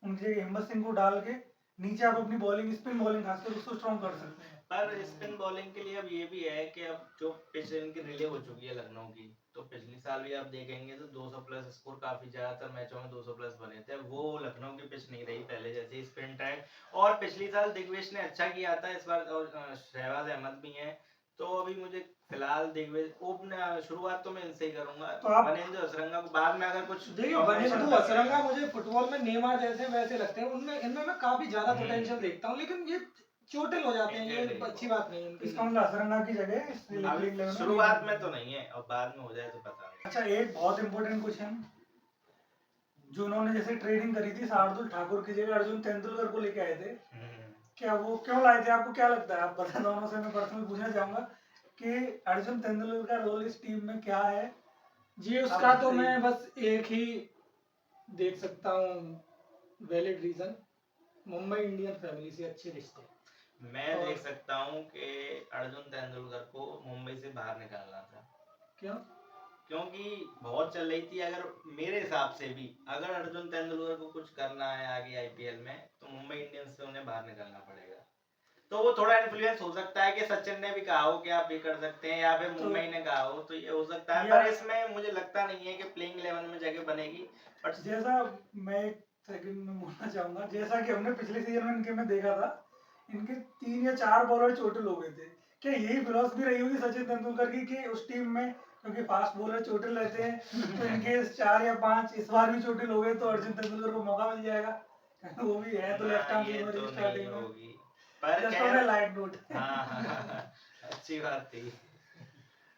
उनकी जगह हिम्मत सिंह को डाल के नीचे आप अपनी बॉलिंग, स्पिन बॉलिंग खासकर उसको स्ट्रॉन्ग कर सकते हैं। पर स्पिन बॉलिंग के लिए अब ये भी है कि अब जो पिच इनकी रिले हो चुकी है लखनऊ की, तो पिछली साल भी आप देखेंगे तो 200 प्लस स्कोर काफी ज्यादातर मैचों में 200 प्लस बने थे। वो लखनऊ की पिच नहीं रही पहले जैसे स्पिन ट्रैक। और पिछली साल दिग्विजय ने अच्छा किया था, इस बार और शहबाज अहमद भी हैं, तो अभी मुझे फिलहाल दिग्विजय ओपन शुरुआत तो मैं इनसे ही करूंगा। तो आप वनिंदु असरंगा को बाद में अगर कुछ देखिए वनिंदु असरंगा मुझे फुटबॉल में नेमार जैसे वैसे लगते हैं, उनमें इनमें मैं काफी ज्यादा पोटेंशियल देखता हूँ, लेकिन ये चोटिल हो जाते हैं, ये अच्छी बात नहीं है इनके इसका लिए। मतलब असरंगा की जगह इस लीग अभी लेवल में शुरुआत नहीं में बन तो पाएगी। नहीं है, और बाद में हो जाए तो पता नहीं। अच्छा एक बहुत इंपॉर्टेंट क्वेश्चन, जो उन्होंने जैसे ट्रेडिंग करी थी शार्दुल ठाकुर की जगह अर्जुन तेंदुलकर को लेके आए थे, क्या वो क्यों लाए थे, आपको क्या लगता है? आप बता, दोनों से मैं पर्सनल पूछना चाहूंगा कि अर्जुन तेंदुलकर का रोल इस टीम में क्या है? जी उसका तो मैं बस एक ही देख सकता हूँ valid reason, Mumbai Indian family से अच्छे रिश्ते। मैं देख सकता हूँ कि अर्जुन तेंदुलकर को मुंबई से बाहर निकालना था। क्यों? क्योंकि बहुत चल रही थी, अगर मेरे हिसाब से भी अगर अर्जुन तेंदुलकर को कुछ करना है आगे आईपीएल में, तो मुंबई इंडियंस से उन्हें बाहर निकलना पड़ेगा। तो वो थोड़ा इन्फ्लुएंस हो सकता है कि सचिन ने भी कहा हो कि आप ये कर सकते हैं, या फिर मुंबई ने कहा हो, तो ये हो सकता है। पर इसमें मुझे लगता नहीं है कि प्लेइंग 11 में जगह बनेगी। बट जैसा मैं एक सेकंड में बोलना चाहूंगा, जैसा कि हमने पिछले सीजन में इनके में देखा था, इनके 3 या 4 बॉलर चोटिल हो गए थे। क्या यही फिलॉसफी रही होगी सचिन तेंदुलकर की कि उस टीम में, क्योंकि फास्ट बॉलर चोटिल रहते हैं, तो इनके 4 या 5 इस बार भी चोटिल हो गए तो अर्जुन तेंदुलकर को मौका मिल जाएगा? वो भी है तो लेफ्ट आर्म ये सीमर तो स्टार्टिंग नहीं में। होगी। पर जस्ट खैर, ऑन ए लाइट नोट। हाँ, अच्छी बात थी।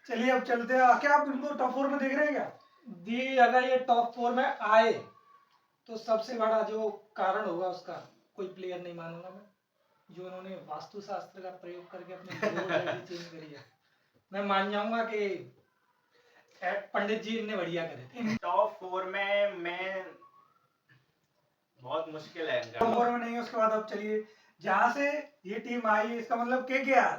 चलिए अब चलते हैं, क्या आप इनको टॉप 4 में देख रहे हैं क्या? दी अगर ये टॉप 4 में आए तो सबसे बड़ा जो कारण होगा उसका कोई प्लेयर नहीं मानूंगा मैं, जो उन्होंने वास्तुशास्त्र का प्रयोग करके अपनी जर्सी चेंज करी है। मैं मान जाऊंगा कि पंडित जी ने बढ़िया करे थे। टॉप 4 में मैं बहुत मुश्किल है इनका। टॉप 4 में नहीं है, उसके बाद अब चलिए जहां से ये टीम आई है, इसका मतलब केकेआर।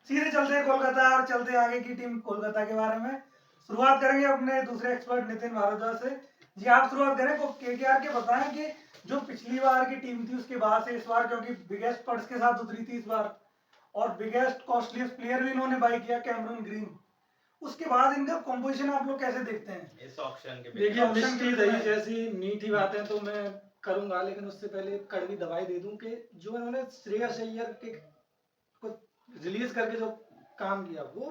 सीधे चलते हैं कोलकाता और चलते हैं आगे की टीम कोलकाता के बारे में। शुरुआत करेंगे अपने दूसरे एक्सपर्ट नितिन भारद्वाज से। जी आप शुरुआत करें, को केकेआर के बताएं कि जो पिछली बार की टीम थी उसके बाद से इस बार, क्योंकि बिगेस्ट पर्स के साथ उतरी थी इस बार, और बिगेस्ट कॉस्टलीस्ट प्लेयर भी इन्होंने बाई किया कैमरून ग्रीन, उसके बाद इनका कंपोजिशन आप लोग कैसे देखते हैं इस ऑप्शन के? देखिए ऑप्शन मिष्टी के दही बिना? जैसी मीठी बातें तो मैं करूंगा, लेकिन उससे पहले कड़वी दवाई दे दूं कि जो इन्होंने श्रेयस अय्यर के को रिलीज करके जो काम किया वो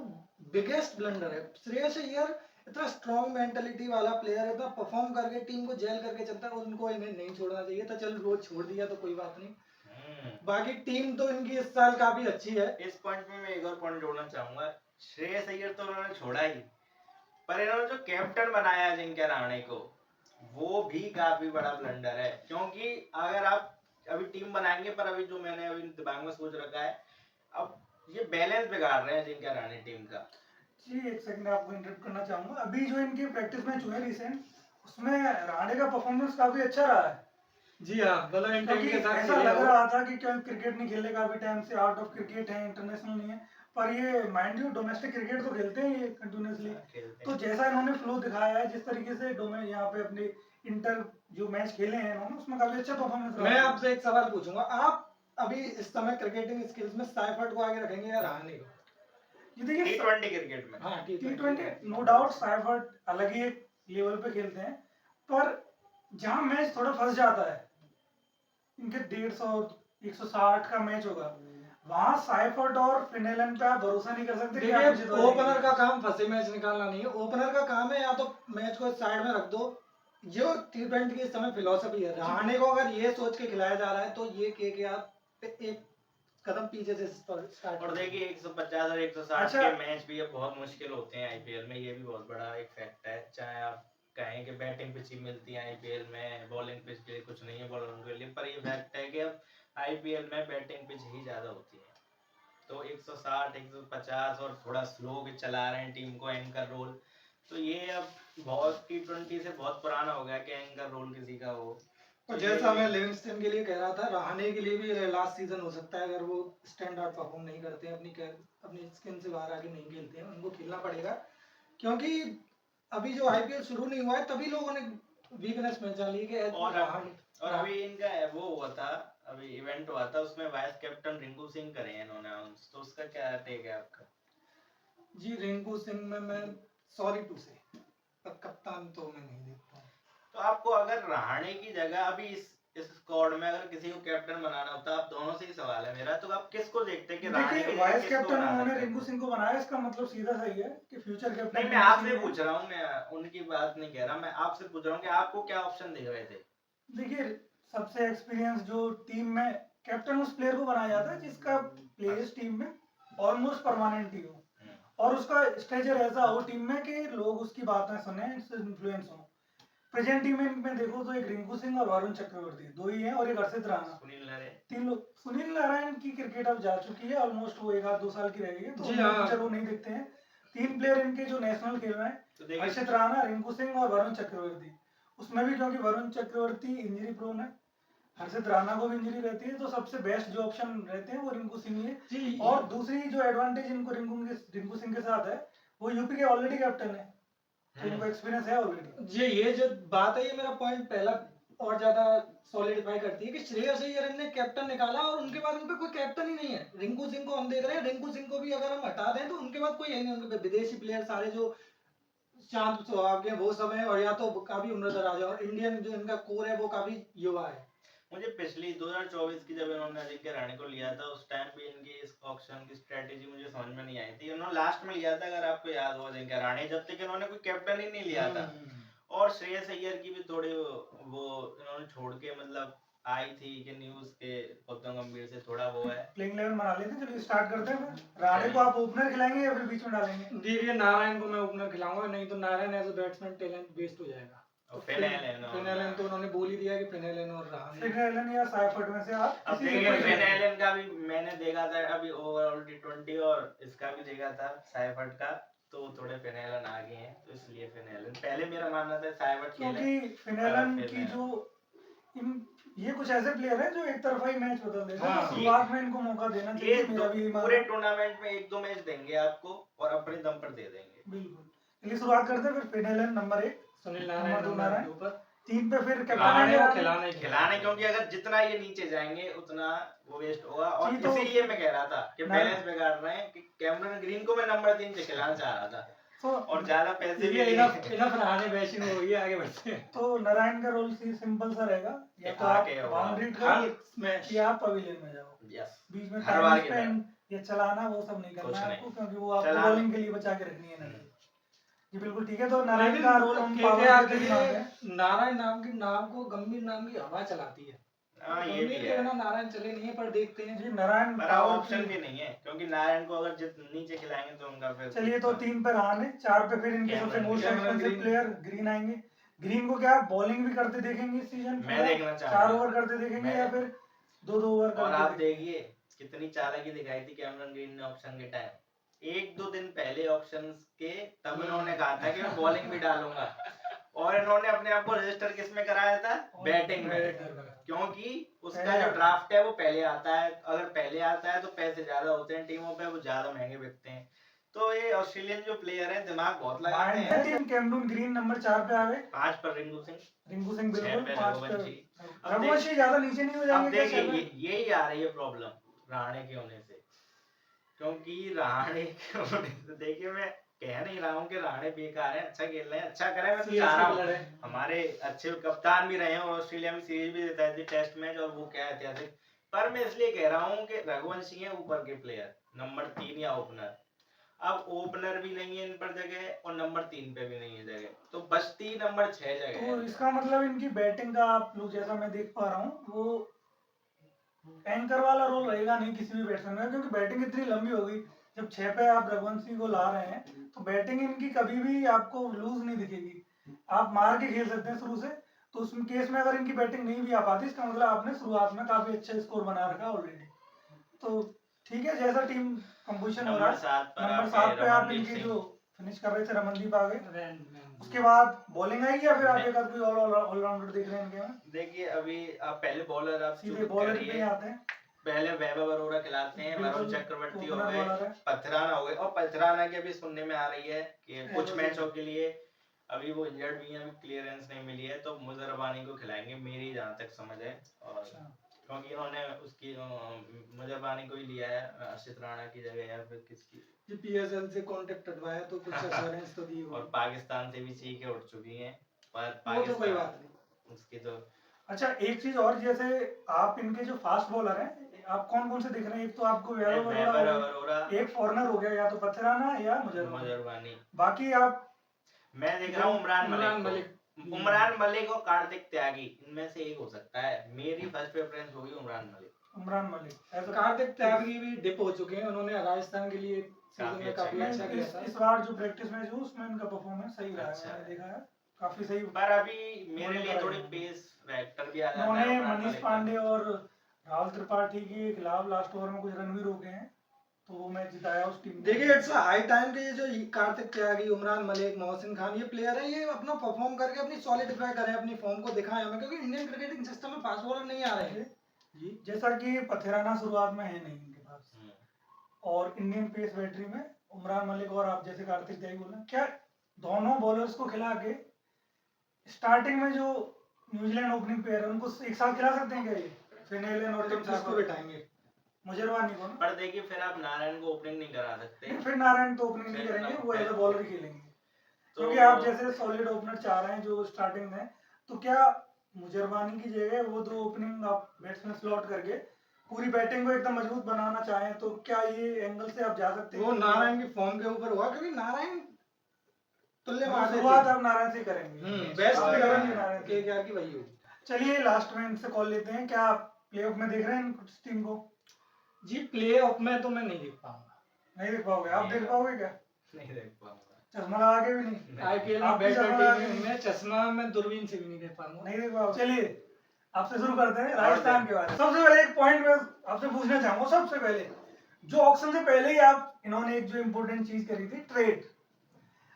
बिगेस्ट ब्लंडर है। श्रेयस अय्यर इतना स्ट्रॉन्ग मेंटालिटी वाला प्लेयर है, इतना परफॉर्म करके टीम को जेल करके चलता है, उनको इन्हें नहीं छोड़ना चाहिए था। चल रोज छोड़ दिया तो कोई बात नहीं, बाकी टीम तो इनकी इस साल काफी अच्छी है। इस पॉइंट में मैं एक और पॉइंट जोड़ना चाहूंगा। श्रेयस अय्यर तो उन्होंने छोड़ा ही, पर इन्होंने जो कैप्टन बनाया अजिंक्य रहाणे को, वो भी काफी बड़ा ब्लंडर है। क्योंकि अगर आप अभी टीम बनाएंगे, पर अभी जो मैंने अभी दिमाग में सोच रखा है, अब ये बैलेंस बिगाड़ रहे हैं अजिंक्य रहाणे टीम का। जी एक सेकंड आपको इंटरप्ट करना चाहूंगा। अभी जो इनके प्रैक्टिस मैच हुए रिसेंट, उसमें राणे का परफॉर्मेंस काफी अच्छा रहा है। जी हाँ, मतलब क्योंकि के साथ ऐसा खेले लग हो। रहा था कि क्या क्रिकेट नहीं खेलने का अभी टाइम से, आउट ऑफ क्रिकेट है, इंटरनेशनल नहीं है, पर ये माइंड यू डोमेस्टिक क्रिकेट तो खेलते हैं ये कंटिन्यूसली। तो जैसा इन्होंने फ्लो दिखाया है, जिस तरीके से यहाँ पे अपने इंटर जो मैच खेले हैं इन्होंने, उसमें काफी अच्छा परफॉर्मेंस रहा। मैं आपसे एक सवाल पूछूंगा, आप अभी इस समय क्रिकेटिंग स्किल्स में साइफर्ट को आगे रखेंगे या रहाणे को? ये देखिए T20 क्रिकेट में, हाँ T20 नो डाउट साइफर्ट अलग ही एक लेवल पे खेलते हैं, पर जहां मैच थोड़ा फंस जाता है, इनके 150 160 का मैच होगा, वहां साइफर्ट और फिनेलन पे आप भरोसा नहीं कर सकते कि आप देखिए ओपनर का काम फंसे मैच निकालना नहीं है, ओपनर का काम है या तो मैच को साइड में रख दो। जो T20 की इस समय फिलोसफी है, रहाणे को अगर ये सोच के खिलाया जा रहा है तो ये के आप पे एक कदम पीछे से स्टार्ट। और देखिए 150 और 160 अच्छा। के मैच भी अब बहुत मुश्किल होते हैं आईपीएल में, ये भी बहुत बड़ा एक फैक्ट है। चाहे आप कहें कि बैटिंग पिच ही मिलती है आईपीएल में, बॉलिंग पिच के लिए कुछ नहीं है बॉलरों के लिए, पर ये फैक्ट है कि अब आईपीएल में बैटिंग पिच ही ज़्यादा होती है। तो 160 150 और थोड़ा स्लो भी चला रहे हैं टीम को एंकर रोल, तो ये अब बहुत T20 से बहुत पुराना हो गया कि एंकर रोल किसी का हो। और तो जैसा ये मैं लिविंगस्टन के लिए कह रहा था, रहाणे के लिए भी लास्ट सीजन हो सकता है अगर वो स्टैंडर्ड परफॉर्म नहीं करते हैं, अपनी स्किन से बाहर आके नहीं खेलते हैं, उनको खेलना पड़ेगा। क्योंकि अभी जो आईपीएल शुरू नहीं हुआ है तभी लोगों ने वीकनेस पहचान ली कि और रहाणे और अभी इनका वो हुआ था, अभी इवेंट हुआ था, उसमें वाइस कैप्टन रिंकू सिंह करे हैं इन्होंने अनाउंस, तो उसका क्या टेक है आपका? जी रिंकू सिंह में मैं सॉरी टू से, पर कप्तान तो मैं नहीं देखता हूँ। तो आपको अगर रहाणे की जगह अभी इस स्क्वाड में अगर किसी को कैप्टन बनाना होता, आप दोनों से ही सवाल है मेरा, तो आप किसको देखते हैं कि रहाणे की देखिए जगह वाइस किसको कैप्टन बना उन्होंने सकते हैं? रिंकू सिंह को बनाया, इसका मतलब सीधा सही है कि फ्यूचर कैप्टन नहीं, मैं रिंकू आपसे सिंह ही है। पूछ रहा हूँ, मैं उनकी बात नहीं कह रहा, मैं आपसे पूछ रहा हूँ कि आपको क्या ऑप्शन दिख रहे थे? देखिए सबसे एक्सपीरियंस जो टीम में कैप्टन उस प्लेयर को बनाया जाता है जिसका प्लेस टीम में ऑलमोस्ट परमानेंट ही हो, और उसका स्टेजर ऐसा हो टीम में कि लोग उसकी बातें सुने, इससे इन्फ्लुएंस हो। प्रेजेंट टीम में देखो तो एक रिंकू सिंह और वरुण चक्रवर्ती दो ही हैं, और एक हर्षित राणा, सुनील नारायण। तीन लोग। सुनील नारायण की क्रिकेट अब जा चुकी है ऑलमोस्ट, वो 1-2 साल की रह गई है, तो जी उनका हाँ। फ्यूचर वो नहीं देखते हैं। 3 प्लेयर इनके जो नेशनल खेल रहे हैं, तो देखिए हर्षित राणा, रिंकू सिंह और वरुण चक्रवर्ती। उसमें भी क्योंकि वरुण चक्रवर्ती इंजरी प्रोन है, हर्षित राणा को भी इंजरी रहती है, तो सबसे बेस्ट जो ऑप्शन रहते हैं वो रिंकू सिंह ही है। जी और दूसरी जो एडवांटेज इनको रिंकू सिंह के साथ है, वो यूपी के ऑलरेडी कैप्टन है, तो इनको एक्सपीरियंस है ऑलरेडी। जी ये जो बात है, ये मेरा पॉइंट पहला और ज्यादा सॉलिडिफाई करती है कि श्रेयस अय्यर ने कैप्टन निकाला और उनके बाद उनपे कोई कैप्टन ही नहीं है। रिंकू सिंह को हम देख रहे हैं, रिंकू सिंह को भी अगर हम हटा दें तो उनके बाद कोई है नहीं, उनके विदेशी प्लेयर सारे जो शांत स्वभाव के वो सब है, और या तो काफी उम्र दराज है, और इंडियन जो इनका कोर है वो काफी युवा है। मुझे पिछली 2024 की जब इन्होंने अजिंक्य रहाणे को लिया था, उस टाइम भी इनकी इस ऑक्शन की स्ट्रेटेजी मुझे समझ में नहीं आई थी। इन्होंने लास्ट में लिया था, अगर आपको याद हो, अजिंक्य रहाणे, जब तक इन्होंने कोई कैप्टन ही नहीं लिया था। और श्रेयस अय्यर की भी थोड़ी वो इन्होंने छोड़ के, मतलब आई थी कि न्यूज के गौतम गंभीर से थोड़ा वो है। प्लेइंग 11 बना लेते हैं, चलिए स्टार्ट करते हैं। राणे को आप ओपनर खिलाएंगे या फिर बीच में डालेंगे? देखिए नारायण को मैं ओपनर खिलाऊंगा, नहीं तो Narayan as a batsman talent waste हो जाएगा। और फिनैलन तो उन्होंने बोल ही दिया कि फिनैलन और रहाणे। फिनैलन या साइफर्ट में से आप अब किसी देखिए एक को फिनैलन का भी मैंने देखा था अभी ओवरऑल T20, और इसका भी देखा था साइफर्ट का, तो थोड़े फिनैलन आ गए हैं, तो इसलिए फिनैलन। पहले मेरा मानना था साइफर्ट खेले, क्योंकि फिनैलन की जो ये कुछ ऐसे प्लेयर हैं जो एक तरफा ही मैच बदल देते हैं, हाँ, तो शुरुआत में इनको मौका देना ये चाहिए, मेरा भी यही मानना पूरे है। टूर्नामेंट में 1-2 मैच देंगे आपको और अपने दम पर दे देंगे। बिल्कुल, चलिए शुरुआत करते हैं। फिर फिनैलन number 1, Sunil number Narayan 2 number Narayan, 2 पर 3 पे फिर रहाणे को कैप्टन खिलाने, क्योंकि अगर जितना ये नीचे जाएंगे उतना वो वेस्ट होगा। और जी, तो इसीलिए मैं कह रहा था कि ना- बैलेंस बिगाड़ रहे हैं, कि कैमरन ग्रीन को मैं नंबर 3 पे खिलाना चाह रहा था, तो और ज्यादा पैसे भी ये लिए। इनफ रहाणे बैशिंग हो गई है, आगे बढ़ते हैं। तो नारायण का रोल सिंपल सा रहेगा, या तो आप आके होगा। बाउंड्री हल करो स्मैश। या आप पवेलियन में जाओ। यस, बीच में हर टाइम बार की स्पेंड या चलाना वो सब नहीं करना कुछ है नहीं। आपको, क्योंकि वो आपको चलाने- बॉलिंग के लिए बचा के रखनी है एनर्जी। जी बिल्कुल ठीक है, तो नारायण लेकिन का रोल हम पावर KKR प्ले के के लिए मानते हैं। लिए नारायण नाम को गंभीर नाम की हवा चलाती है। हाँ, ये गंभीर भी के है, बिना नारायण चले नहीं है, पर देखते हैं। जी नारायण पर पावर ऑप्शन प्ले। भी नहीं है, क्योंकि नारायण को अगर नीचे खिलाएंगे तो उनका फिर चलिए तो 3 पे रहाणे, 4 पे फिर इनके सबसे Cameron most green. Expensive player green आएंगे। ग्रीन को क्या बॉलिंग भी करते देखेंगे इस सीजन? मैं देखना 4 चाहूंगा। ओवर करते देखेंगे मैं- या फिर 2-2 ओवर और आप करते देखेंगे? देखिए कितनी चालाकी दिखाई थी कैमरन ग्रीन ने ऑप्शन के टाइम। 1-2 दिन पहले ऑप्शन के तब इन्होंने कहा था कि मैं बॉलिंग भी डालूंगा, और इन्होंने अपने आप को रजिस्टर किस में कराया था? बैटिंग में, क्योंकि उसका जो ड्राफ्ट है वो पहले आता है। अगर पहले आता है तो पैसे ज्यादा होते हैं टीमों पे, वो ज्यादा महंगे बिकते हैं। तो ये ऑस्ट्रेलियन जो प्लेयर है दिमाग बहुत लगाते हैं। टीम कैमरून ग्रीन नंबर 4 पे आ गए। 5 पर रिंकू सिंह, रिंकू सिंह 6 बिल्कुल पे 5 पे। रघुवंशी। रघुवंशी ज्यादा नीचे नहीं हो अब जाएंगे क्या देखिए शायद? यही आ रही है प्रॉब्लम रहाणे के होने से, क्योंकि रहाणे के होने से, देखिए मैं कह नहीं रहा हूँ कि रहाणे बेकार है, अच्छा खेल रहे हैं, अच्छा करे, मैं तो चाह रहा हूँ हमारे अच्छे कप्तान भी रहे हैं, और ऑस्ट्रेलिया में सीरीज भी देता है टेस्ट मैच, और वो क्या ऐतिहासिक। पर मैं इसलिए कह रहा हूँ कि रघुवंशी है ऊपर के प्लेयर, नंबर 3 या ओपनर। अब ओपनर भी नहीं है इन पर जगह, और नंबर 3 पे भी नहीं है जगह, तो बचती नंबर 6 जगह तो है। इसका मतलब इनकी बैटिंग का आप लोग, जैसा मैं देख पा रहा हूँ, वो एंकर वाला रोल रहेगा नहीं किसी भी बैट्समैन का, क्योंकि बैटिंग इतनी लंबी होगी। जब 6 पे आप रघुवंशी को ला रहे हैं तो बैटिंग इनकी कभी भी आपको लूज नहीं दिखेगी, आप मार के खेल सकते हैं शुरू से। तो उस केस में अगर इनकी बैटिंग नहीं भी आ पाती, इसका मतलब आपने शुरुआत में काफी अच्छा स्कोर बना रखा है ऑलरेडी। तो ठीक है, जैसा टीम कंपोजिशन हो रहा नंबर 7 है, पर नंबर आपके 7 पे आप रमनदीप इनके सिंह। जो फिनिश कर रहे थे रमनदीप आ गए, रैन उसके बाद बॉलिंग आएगी या फिर आप मैं- एक आध कोई ऑलराउंडर देख रहे हैं इनके में? देखिए अभी आप पहले बॉलर आप सीधे चूज बॉलर पे करिए। आते हैं। पहले वैभव अरोड़ा खिलाते हैं, बिल्कुल, वरुण चक्रवर्ती हो ओपनर गए, बॉलर है। पथराना हो गए। और पथराना की अभी सुनने में आ रही है कि कुछ एलोजी। मैचों के लिए अभी वो इंजर्ड भी है, अभी क्लियरेंस नहीं मिली है, तो मुजर रबानी को खिलाएंगे मेरी जहाँ तक समझ है। और अच्छा, क्योंकि इन्होंने उसकी मुजर रबानी को ही लिया है अर्शित राणा की जगह या फिर किसकी, जी पीएसएल से कांटेक्ट करवाया तो कुछ एश्योरेंस तो दी और होगी। पाकिस्तान से भी चीखें उठ चुकी हैं, पर वो तो कोई बात नहीं। उसकी तो अच्छा एक चीज और, जैसे आप इनके जो फास्ट बॉलर हैं, आप कौन कौन से देख रहे हैं? एक तो आपको वैभव अरोड़ा वैभव हो गए, अरोड़ा, एक फॉरनर हो गया, या तो पथराना या मुजर। मुजर रबानी। बाकी आप मैं देख रहा हूँ उमरान उमरान मलिक को। उमरान मलिक और कार्तिक त्यागी, इनमें से एक हो सकता है। मेरी फर्स्ट प्रेफरेंस होगी उमरान मलिक। उमरान मलिक ऐसा कार्तिक त्यागी भी डिप हो चुके हैं, उन्होंने राजस्थान के लिए सीजन में काफी नहीं, अच्छा किया था। इस बार जो प्रैक्टिस मैच हुआ उसमें इनका परफॉर्मेंस सही रहा है, अच्छा मैंने है। देखा है काफी सही। पर अभी मेरे बॉलिंग लिए करा थोड़ी है। पेस फैक्टर भी आ जाता है उन्होंने उमरान मनीष मलिक का। पांडे और राहुल त्रिपाठी के खिलाफ लास्ट ओवर में कुछ रन भी रोके हैं, तो वो मैच जिताया उस टीम ने। देखिए इट्स हाई टाइम के ये जो कार्तिक त्यागी, उमरान मलिक, मोहसिन खान ये प्लेयर है, ये अपना परफॉर्म करके अपनी सॉलिडिफाई करें, अपनी फॉर्म को दिखाएं हमें, क्योंकि इंडियन क्रिकेटिंग सिस्टम में फास्ट बॉलर नहीं आ रहे हैं। जी, जैसा कि पथराना शुरुआत में है नहीं इनके पास, और इंडियन पेस बैटरी में उमरान मलिक और आप जैसे कार्तिक त्यागी बोल रहे हैं, क्या दोनों बॉलर्स को खिला के स्टार्टिंग में जो न्यूजीलैंड ओपनिंग पेयर है उनको एक साथ खिला सकते हैं क्या ये? फिनेलन और टिम किसको बिठाएंगे? मुजरवानी को ना? पर देखिए फिर आप नारायण को ओपनिंग नहीं करा सकते। नहीं, फिर नारायण तो ओपनिंग नहीं फिर करेंगे, ना- वो एज अ बॉलर ही खेलेंगे। तो क्योंकि आप जैसे सॉलिड ओपनर चाह रहे हैं जो स्टार्टिंग में, तो क्या मुजरवानी की जगह वो दो ओपनिंग आप बैट्समैन स्लॉट करके पूरी बैटिंग को एकदम मजबूत बनाना चाहें, तो क्या ये एंगल से आप जा सकते हैं? वो नारायण की फॉर्म के ऊपर हुआ, क्योंकि नारायण तुल्य मार शुरुआत देते आप नारायण से करेंगे। बेस्ट आप प्लेयर करेंगे नारायण से। केकेआर की वही होगी। चलिए लास्ट में इनसे कॉल लेते हैं, क्या आप प्लेऑफ में देख रहे हैं कुछ टीम को? जी प्ले ऑफ में तो मैं नहीं देख पाऊंगा। नहीं देख पाओगे? आप देख पाओगे क्या? नहीं देख पाऊंगा। चश्मा लगा के भी नहीं? आईपीएल में आप भी बेटर चश्मा लगा के टीम नहीं? में चश्मा मैं दूरबीन से भी नहीं देख पाऊंगा। नहीं देख पाओगे? चलिए आपसे शुरू करते हैं राजस्थान के बारे में। सबसे पहले एक पॉइंट मैं आपसे पूछना चाहूंगा, सबसे पहले जो ऑक्शन से पहले ही आप इन्होंने एक जो इम्पोर्टेंट चीज करी थी, ट्रेड,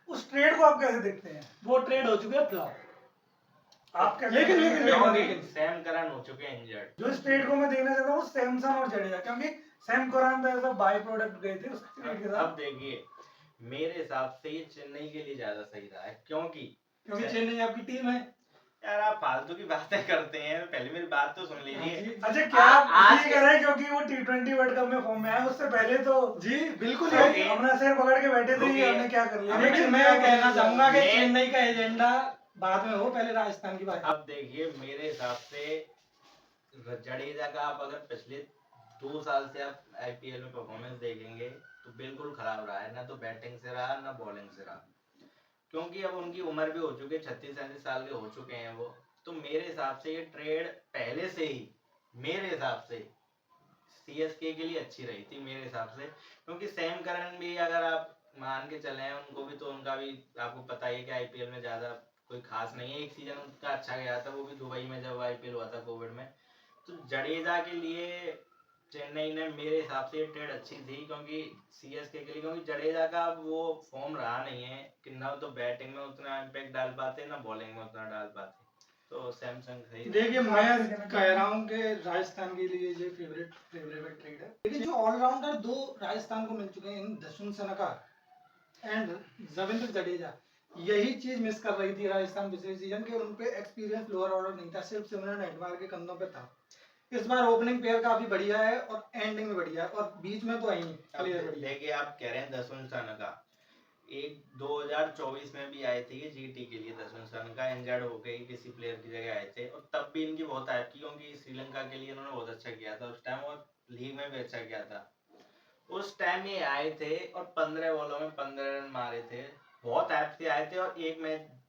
उस ट्रेड को आप कैसे देखते हैं? वो ट्रेड हो चुके हैं फ्लॉप। आप कैसे लेकिन- देखते हैं? लेकिन- लेकिन सैम करन हो चुके हैं इंजर्ड। जो इस ट्रेड को मैं देखना चाहता हूँ वो सैमसन और जडेजा, क्योंकि सैम करन तो ऐसा बाय प्रोडक्ट गए थे उस ट्रेड के अब साथ। देखिए मेरे हिसाब से ये चेन्नई के लिए ज्यादा सही रहा है, क्योंकि क्योंकि चेन्नई आपकी टीम है। यार आप फालतू की बातें करते हैं, पहले मेरी बात तो सुन लीजिए। अच्छा क्या आज आप के- ये कह रहे हैं क्योंकि वो T20 वर्ल्ड कप में फॉर्म में आया, उससे पहले तो जी बिल्कुल रुकिए। है। हमने सिर पकड़ के बैठे थे, रुकिए। हमने क्या कर लिया? लेकिन मैं कहना चाहूंगा कि मैं- चेन्नई का एजेंडा बाद में हो, पहले राजस्थान की बात। अब देखिए मेरे हिसाब से जडेजा का आप अगर पिछले 2 साल से आप आईपीएल में परफॉर्मेंस देखेंगे तो बिल्कुल खराब रहा है, ना तो बैटिंग से रहा ना बॉलिंग से रहा, क्योंकि अब उनकी उम्र भी हो चुकी है, 36-37 साल के हो चुके हैं वो। तो मेरे हिसाब से ये ट्रेड पहले से ही मेरे हिसाब से सीएसके के लिए अच्छी रही थी मेरे हिसाब से, क्योंकि सैम करन भी अगर आप मान के चले हैं उनको भी, तो उनका भी आपको पता ही है कि आईपीएल में ज्यादा कोई खास नहीं है। एक सीजन उनका अच्छा गया था, वो भी दुबई में जब आईपीएल हुआ था कोविड में। तो जडेजा के लिए चेन्नई ने मेरे हिसाब से ये ट्रेड अच्छी थी, क्योंकि सीएसके के लिए, क्योंकि जडेजा का अब वो फॉर्म रहा नहीं है कि ना तो बैटिंग में उतना इम्पैक्ट डाल पाते ना बॉलिंग में उतना डाल पाते, तो सैमसंग सही। देखिए मैं कह रहा हूँ कि राजस्थान के लिए ये फेवरेट ट्रेड है, लेकिन जो ऑलराउंडर दो राजस्थान को मिल चुके हैं, दशुन सनका एंड रविंद्र जडेजा, यही चीज मिस कर रही थी राजस्थान पिछले सीजन के, उन पे एक्सपीरियंस लोअर ऑर्डर नहीं था, सिर्फ सिमरन हेटमायर के कंधों पे था। इस बार ओपनिंग पेयर काफी बढ़िया है और एंडिंग में बढ़िया है, और बीच में तो आई प्लेयर बढ़िया है। देखिए आप कह रहे हैं दसुन सनका, एक 2024 में भी आए थे ये जीटी के लिए, दसुन सनका इंजर्ड हो गई, किसी प्लेयर की जगह आए थे, और तब भी इनकी बहुत हाइप की, क्योंकि श्रीलंका के लिए इन्होंने बहुत अच्छा किया था उस टाइम, और लीग में भी अच्छा किया था। उस टाइम ये आए थे और 15 बॉलों में 15 रन मारे थे, बहुत हाइप से आए थे, और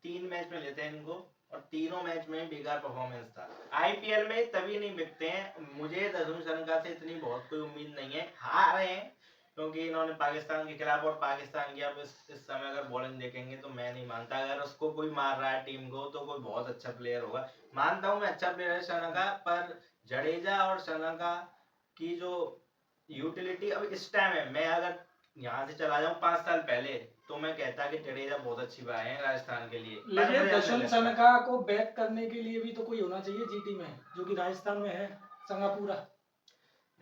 3 मैच में लेते हैं इनको और तीनों मैच में बेकार परफॉर्मेंस था। आईपीएल में तभी नहीं बिकते हैं। मुझे दर्शन शनका से इतनी बहुत कोई उम्मीद नहीं है। हार रहे हैं क्योंकि इन्होंने पाकिस्तान के खिलाफ, और पाकिस्तान की आप इस समय अगर बॉलिंग देखेंगे तो मैं नहीं मानता अगर उसको कोई मार रहा है टीम को तो कोई बहुत अच्छा प्लेयर होगा। मानता हूँ मैं अच्छा प्लेयर है शनका, पर जडेजा और शनका की जो यूटिलिटी अब इस टाइम है, मैं अगर यहाँ से चला जाऊँ 5 साल पहले तो मैं कहता कि जडेजा बहुत अच्छी बात है राजस्थान के लिए। लेकिन दर्शन शनका को बैक करने के लिए भी तो कोई होना चाहिए जीटी में, जो कि राजस्थान में है, संगापुरा।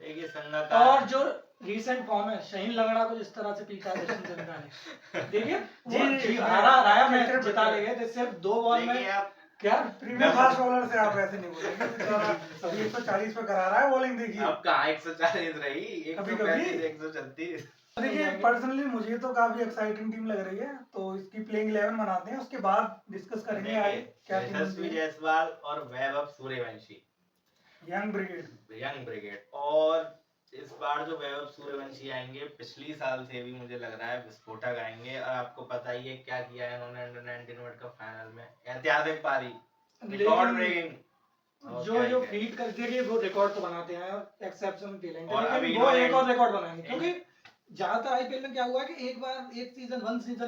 देखिए संगा और जो रीसेंट फॉर्म है, शाहीन लंगड़ा को जिस तरह से पीटा है दर्शन शनका ने, देखिए जी, हारा रहा मैच, जिता ले गए थे सिर्फ 2 बॉल में। आप क्या प्रीमियर फास्ट बॉलर से आप ऐसे नहीं बोलेंगे बेचारा अभी 140 पे करा रहा है बॉलिंग। देखिए अब कहाँ 140 रही, कभी-कभी 136। देखिए पर्सनली मुझे तो काफी एक्साइटिंग टीम लग रही है, तो इसकी प्लेइंग 11 बनाते हैं, उसके बाद डिस्कस करेंगे आगे क्या टीम यशस्वी जायसवाल और वैभव सूर्यवंशी, यंग ब्रिगेड। और इस बार जो वैभव सूर्यवंशी आएंगे पिछली साल से भी मुझे लग रहा है विस्फोटक आएंगे। और आपको पता ही है क्या किया है इन्होंने अंडर 19 वर्ल्ड कप फाइनल में, ऐतिहासिक पारी, रिकॉर्ड ब्रेकिंग। जो फीट कर देखिए वो रिकॉर्ड तो बनाते हैं, एक्सेप्शनल टैलेंट है, और लेकिन अभी वो एक इन्होंने- और रिकॉर्ड बनाएंगे, क्योंकि ज्यादातर आईपीएल में क्या हुआ है कि एक सीजन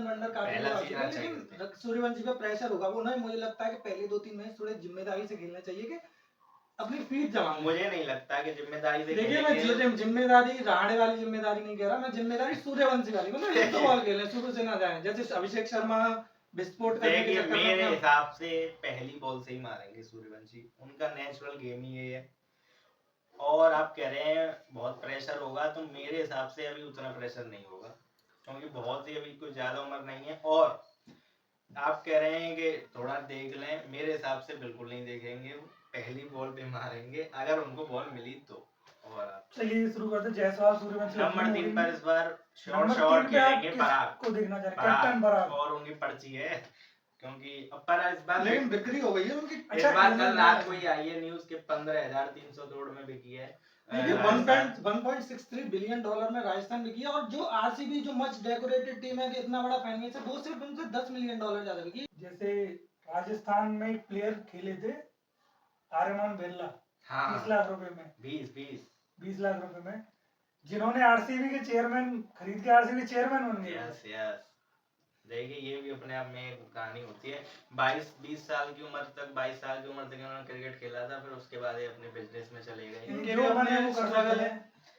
वंडर काफी पहला हुआ सीजन है, अच्छा लेकिन सूर्यवंशी पे प्रेशर होगा, वो ना, मुझे लगता है कि पहले 2-3 मैच थोड़े जिम्मेदारी से खेलना चाहिए कि अपनी फीट जमा। मुझे नहीं लगता कि जिम्मेदारी से देखिए मैं जिम्मेदारी रहाणे वाली जिम्मेदारी नहीं कह रहा, मैं जिम्मेदारी सूर्यवंशी वाली, मतलब एक दो बॉल खेलें, शुरू से ना जाए, जैसे अभिषेक शर्मा विस्फोट करने के देखिए चक्कर में मेरे हिसाब से पहली बॉल से ही मारेंगे सूर्यवंशी, उनका नेचुरल गेम ही ये है। और आप कह रहे हैं बहुत प्रेशर होगा, तो मेरे हिसाब से अभी उतना प्रेशर नहीं होगा, क्योंकि बहुत ही अभी कोई ज्यादा उम्र नहीं है। और आप कह रहे हैं कि थोड़ा देख लें, मेरे हिसाब से बिल्कुल नहीं देखेंगे, वो पहली बॉल पे मारेंगे अगर उनको बॉल मिली तो। और आप चलिए शुरू करते हैं। जायसवाल सूर्यवंशी नंबर 3 पर इस बार शॉर्ट नंबर शॉर्ट 3 पे आप खेलेंगे पराग को देखना चाह रहे हैं? कैप्टन पराग। और उनकी पर्ची है, क्योंकि पर इस बार लेकिन बिक्री हो गई है उनकी। इस बार कल रात को ही आई है न्यूज के 15,300 करोड़ में बिकी है। देखिए 1.63 बिलियन डॉलर में राजस्थान बिकी है, और जो आरसीबी जो मच डेकोरेटेड टीम है कि इतना बड़ा फैन बेस है, वो सिर्फ उनसे 10 मिलियन डॉलर ज्यादा बिकी। जैसे राजस्थान में एक प्लेयर खेले थे आर्यमान बिरला, हाँ 30 लाख रुपए में, 20 लाख रुपए में, जिन्होंने आरसीबी के चेयरमैन खरीद के आरसीबी चेयरमैन बन गए। यस देखिए ये भी अपने आप में एक कहानी होती है। 22-20 साल की उम्र तक, 22 साल की उम्र तक इन्होंने क्रिकेट खेला था, फिर उसके बाद ये अपने बिजनेस में चले गए। इनके भी अपने स्ट्रगल है,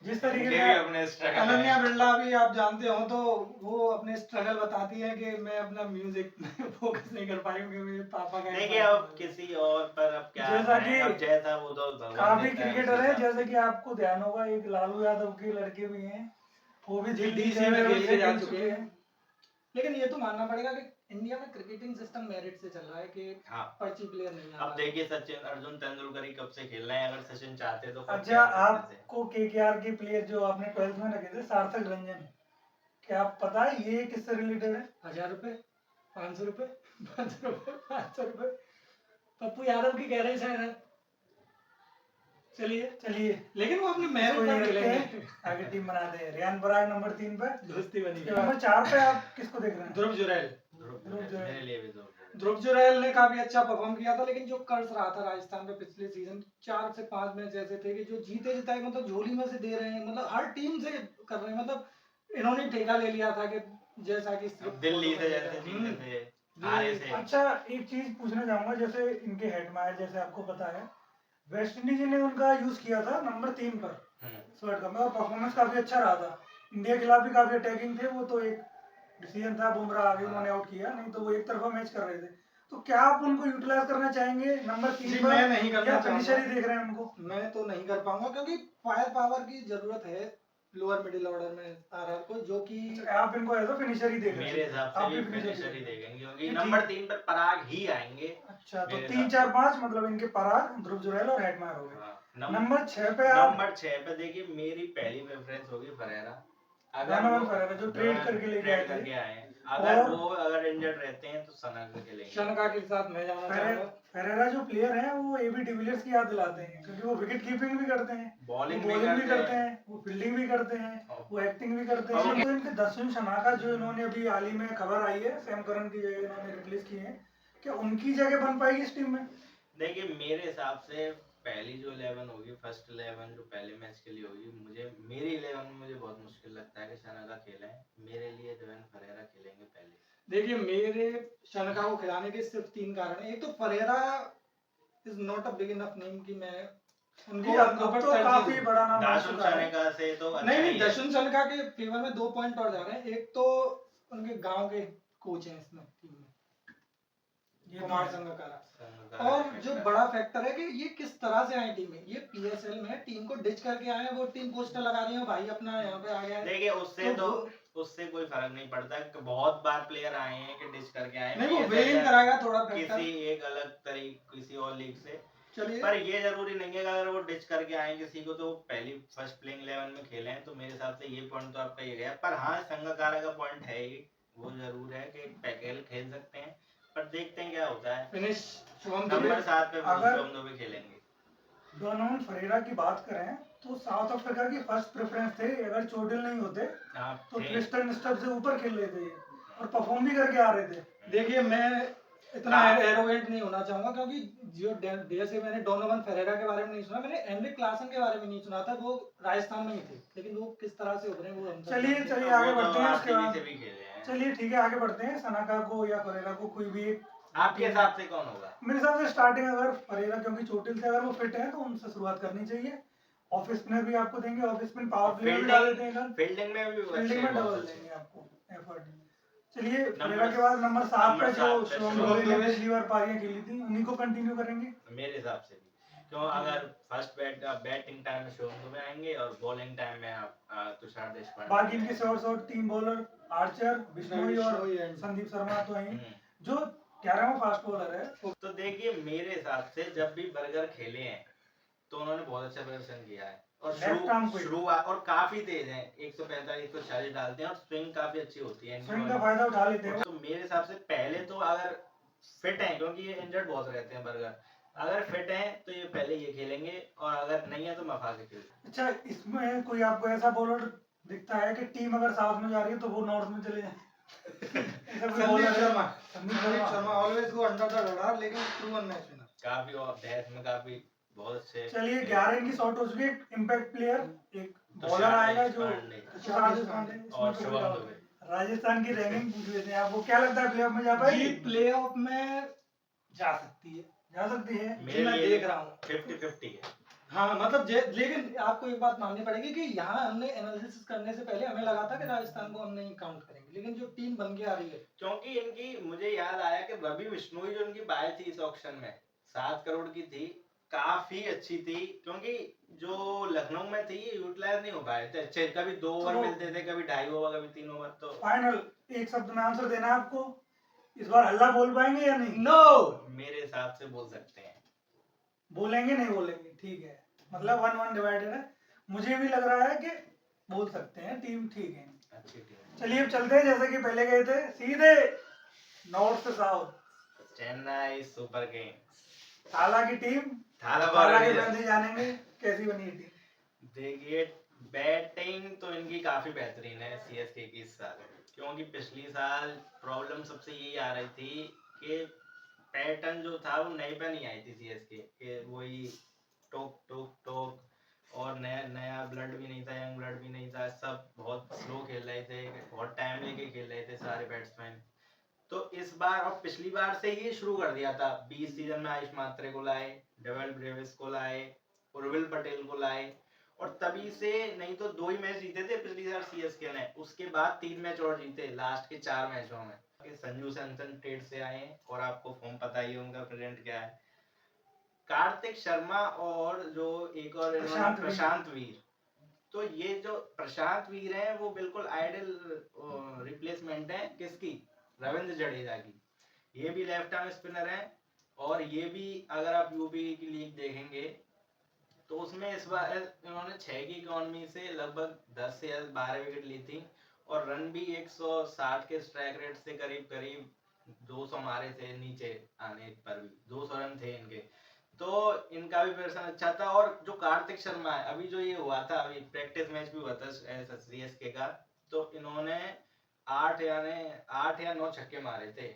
जिस तरीके इनके से भी अपने स्ट्रगल है। अनन्या बिरला भी आप जानते हो, तो वो अपने स्ट्रगल बताती है कि मैं अपना म्यूजिक में फोकस नहीं कर पाई क्योंकि मेरे पापा का। देखिए अब किसी और पर अब क्या जैसा करें, कि अब जैसा वो तो भगवान काफी देता है क्रिकेटर उसी है, हिसाब जैसे कि आपको ध्यान होगा एक लालू यादव के लड़के भी हैं, वो भी जी, दिल्ली डीसी में खेल के जा खेल चुके हैं। लेकिन ये तो मानना पड़ेगा कि इंडिया में क्रिकेटिंग सिस्टम मेरिट से चल रहा है कि हाँ। पर्ची प्लेयर नहीं आ अब रहा। देखिए सचिन अर्जुन तेंदुलकर ही कब से खेल रहे हैं, अगर सचिन चाहते तो कब अच्छा खेल सकते थे। आपको केकेआर के प्लेयर जो आपने 12th में रखे थे सार्थक रंजन, क्या आप पता है ये किससे रिलेटेड है? 1000 रुपए, 500 रुपए, 500 रुपए, 500 रुपए पप्पू यादव की कह रहे हैं शायद। चलिए लेकिन वो अपने मेरिट पर खेलेंगे। आगे टीम बनाते हैं। रियान पराग नंबर 3 पर, दोस्ती बनी। नंबर 4 पे आप किसको देख रहे हैं? ध्रुव जुरैल। मेरे लिए भी ध्रुव जुरैल ने काफी अच्छा परफॉर्म किया था, लेकिन जो कर्ज रहा था राजस्थान में पिछले सीजन 4 से 5 मैच ऐसे थे कि जो जीते जिताए मतलब झोली में से दे रहे हैं, मतलब हर टीम से कर रहे हैं, मतलब इन्होंने ठेका ले लिया था कि जैसा कि दिल्ली से जैसे जीते थे, हारे से। अच्छा एक चीज पूछना चाहूंगा, जैसे इनके हेडमायर जैसे आपको पता है वेस्ट इंडीज ने उनका यूज किया था नंबर 3 पर वर्ल्ड कप में, और परफॉर्मेंस काफी अच्छा रहा था। इंडिया के खिलाफ भी काफी अटैकिंग थे, वो तो एक डिसीजन था, बुमराह आगे उन्होंने आउट किया, नहीं तो वो एक तरफा मैच कर रहे थे। तो क्या आप उनको यूटिलाइज करना चाहेंगे नंबर 3 पर? मैं नहीं करना चाहूंगा। फिनिशर ही देख रहे हैं उनको? मैं तो नहीं कर पाऊंगा, क्योंकि फायर पावर की जरूरत है लोअर मिडिल ऑर्डर में आरआर को, जो कि आप इनको एज अ फिनिशर ही देख रहे हैं? मेरे हिसाब से आप भी भी फिनिशर ही देखेंगे, क्योंकि ठीक। नंबर 3 पर पराग ही आएंगे। अच्छा तो मेरे 3 4 5 मतलब इनके पराग, ध्रुव जुरैल और हेडमायर हो गए। हाँ, नंबर 6 पे आप नंबर 6 पे देखिए मेरी पहली प्रेफरेंस होगी फरेरा। डोनोवन फरेरा जो ट्रेड करके लेके आए थे, हैं, अगर वो इंजर्ड रहते हैं तो शनका के लेंगे। शनका के साथ मैं जाना चाहूंगा। फेरेरा जो प्लेयर हैं वो एबी डिविलियर्स की याद दिलाते हैं, क्योंकि वो विकेट कीपिंग भी करते हैं, बॉलिंग भी करते हैं, वो फील्डिंग भी करते हैं, वो एक्टिंग भी करते हैं। तो इनके दर्शन शनाका जो इन्होंने अभी हाल ही में खबर आई है सैम करन की जगह इन्होंने रिप्लेस किए हैं, क्या उनकी जगह बन पाएगी इस टीम में? देखिए मेरे हिसाब से पहली जो 11 होगी, फर्स्ट 11 जो पहले मैच के लिए होगी, मेरी 11 में मुझे बहुत मुश्किल लगता है कि शनाका खेलें। मेरे लिए डेवन फरेरा खेलेंगे पहले। देखिए मेरे शनका को खिलाने के सिर्फ 3 कारण हैं। एक तो Ferreira is not a big enough name कि मैं उनकी नहीं, अब तो काफी बड़ा नाम बन दाशुन चुका है। शनाका से तो अच्छा नहीं ही नहीं, है। दशुन शनका के फेवर में 2 पॉइंट और जा रहे हैं। एक तो उनके गांव के कोच हैं इसमें टीम में, ये कुमार तो है। संगकारा। संगकारा और का जो factor। बड़ा फैक्टर है कि ये किस तरह से आए टीम में, ये पीएसएल में टीम को डिच करके आए हैं। वो टीम पोस्टर लगा रही है भाई अपना यहाँ पे आ गया है। देखिए उससे तो उससे कोई फर्क नहीं पड़ता कि बहुत बार प्लेयर आए हैं कि डिच करके आए हैं। नहीं, वो PSL वेल या कराएगा थोड़ा फैक्टर। किसी एक अलग तरीके किसी और लीग से। चलिए पर ये जरूरी नहीं है कि अगर वो डिच करके आए किसी को तो पहली फर्स्ट प्लेइंग 11 में खेले हैं। तो मेरे हिसाब से ये पॉइंट तो आपका ये गया। पर हाँ, संगकारा का पॉइंट है ही, वो जरूर है कि पैकेल खेल सकते हैं। पर देखते हैं क्या होता है। फिनिश शुभम नंबर 7 पे अगर- शुभम दुबे खेलेंगे। डोनोवन फरेरा की बात करें तो साउथ अफ्रीका की फर्स्ट प्रेफरेंस थे। अगर चोटिल नहीं होते आप तो थे। क्रिस्टन स्टब से ऊपर खेल लेते ये, और परफॉर्म भी करके आ रहे थे। देखिए मैं इतना हाँ। एरोगेंट नहीं होना चाहूंगा क्योंकि जो जैसे मैंने डोनोवन फेरेरा के बारे में नहीं सुना, मैंने एनरिक क्लासन के बारे में नहीं सुना था। वो राजस्थान में ही थे, लेकिन वो किस तरह से उभरे वो हम सब चलिए जानते हैं। चलिए आगे वो तो बढ़ते हैं। उसके RCB बाद से भी खेले हैं। चलिए ठीक है, आगे बढ़ते हैं। सनाका को या फरेरा को कोई भी एक, आपके हिसाब से कौन होगा? मेरे हिसाब से स्टार्टिंग अगर फरेरा, क्योंकि चोटिल से अगर वो फिट है तो उनसे शुरुआत करनी चाहिए। ऑफ स्पिनर भी आपको देंगे, ऑफ स्पिन पावर प्लेयर भी डाल देते हैं, फील्डिंग में भी फील्डिंग में बहुत डबल अच्छे। देंगे आपको एफर्ट। चलिए नंबर- फरेरा के बाद नंबर 7 पे नंबर जो 7 पे शुभम शुभम दुबे ने दुबे। पिछली बार पारियां खेली थी, उन्हीं को कंटिन्यू करेंगे। मेरे हिसाब से भी, क्यों अगर फर्स्ट बैटिंग टाइम में शुभम दुबे आएंगे और बॉलिंग टाइम में आप तुषार देशपांडे। बाकी इनके शॉर्ट तीन बॉलर आर्चर, बिश्नोई और बिश्नोई and- संदीप शर्मा तो हैं, हम्म। जो 11वां फास्ट बॉलर है। तो देखिए मेरे हिसाब से जब भी बर्गर खेले हैं तो उन्होंने बहुत अच्छा प्रदर्शन किया है। और Left arm quick। शुरुआत और काफी तेज है, 145 140 डालते हैं और स्विंग काफी अच्छी होती है इनकी। स्विंग का फायदा उठा लेते हैं। तो मेरे हिसाब से पहले तो अगर फिट हैं, क्योंकि ये इंजर्ड बहुत रहते हैं बर्गर, अगर फिट हैं तो ये पहले ये खेलेंगे और अगर नहीं है तो मफा के खेलेंगे। अच्छा, इसमें कोई आपको ऐसा बॉलर दिखता है कि टीम अगर साउथ में जा रही है तो वो नॉर्थ में चले जाए? ऐसा कोई संदीप bowler है? Sharma. Sandeep Sandeep Sharma. Sharma always go under the radar, लेकिन प्रूवन मैच विनर। काफी और देश में काफी बहुत अच्छे। चलिए 11 इनकी शॉट हो चुकी है। इम्पैक्ट प्लेयर एक तुषार बॉलर आएगा जो देशपांडे तुषार देशपांडे, इसमें और तो कोई शुभम doubt दुबे। नहीं। राजस्थान की रैंकिंग पूछ लेते हैं आपको, क्या लगता है प्लेऑफ में जा पाएगी? जी प्लेऑफ में जा सकती है, जा सकती है। जी मेरे मैं लिए देख रहा हूँ। 50-50 है। हाँ मतलब लेकिन आपको एक बात माननी पड़ेगी कि यहाँ हमने एनालिसिस करने से पहले हमें लगा था कि राजस्थान को हम नहीं काउंट करेंगे, लेकिन जो टीम बन के आ रही है, क्योंकि इनकी मुझे याद आया कि रवि बिश्नोई जो इनकी बाय थी इस ऑक्शन में 7 करोड़ की थी, काफी अच्छी थी। क्योंकि जो लखनऊ में थी ये यूटिलाइज नहीं हो पाए थे अच्छे, कभी 2 ओवर तो- मिलते थे, कभी 2.5 ओवर, कभी 3 ओवर। तो फाइनल एक शब्द में आंसर देना है आपको, इस बार हल्ला बोल पाएंगे या नहीं? नो मेरे हिसाब से बोल सकते हैं। बोलेंगे नहीं बोलेंगे, ठीक है, मतलब 1-1 डिवाइडेड है। मुझे भी लग रहा है कि बोल सकते हैं, टीम ठीक है। अच्छी टीम। चलिए अब चलते हैं, जैसे कि पहले गए थे सीधे नॉर्थ से साउथ। चेन्नई सुपर किंग्स थाला की टीम, थाला थाला के बॉलर। बंदे जानेंगे कैसी बनी ये टीम। देखिए बैटिंग तो इनकी काफी बेहतरीन है सीएसके की इस साल, क्योंकि पिछली साल प्रॉब्लम सबसे यही आ रही थी कि पैटर्न जो था वो नई पे नहीं आई थी सीएसके के, वही टोक टोक टोक और नया नया ब्लड भी नहीं था, यंग ब्लड भी नहीं था, सब बहुत स्लो खेल रहे थे, बहुत टाइम लेके खेल रहे थे सारे बैट्समैन। तो इस बार और पिछली बार से ही शुरू कर दिया था। 20 सीजन में आयुष मात्रे को लाए, डेविल ब्रेविस को लाए, उर्विल पटेल को लाए, और तभी से नहीं तो 2 ही मैच जीते थे पिछली बार सीएसके ने, उसके बाद 3 मैच और जीते लास्ट के 4 मैचों में। संजू सैमसन ट्रेड से आए हैं और आपको फॉर्म पता ही है उनका प्रेजेंट क्या है। कार्तिक शर्मा और जो एक और प्रशांत वीर, तो ये जो प्रशांत वीर हैं वो बिल्कुल आइडियल रिप्लेसमेंट है किसकी, रविंद्र जडेजा की। ये भी लेफ्ट आर्म स्पिनर हैं और ये भी अगर आप यूपी की लीग देखेंगे तो उसमें इस बार इन्होंने 6 की इकोनॉमी से लगभग 10 से 12 विकेट ली थी और रन भी 160 के स्ट्राइक रेट से करीब करीब 200 मारे थे, नीचे आने पर भी 200 रन थे इनके। तो इनका भी प्रदर्शन अच्छा था। और जो कार्तिक शर्मा है, अभी जो ये हुआ था, अभी प्रैक्टिस मैच भी हुआ था सीएसके का, तो इन्होंने 8 या 9 छक्के मारे थे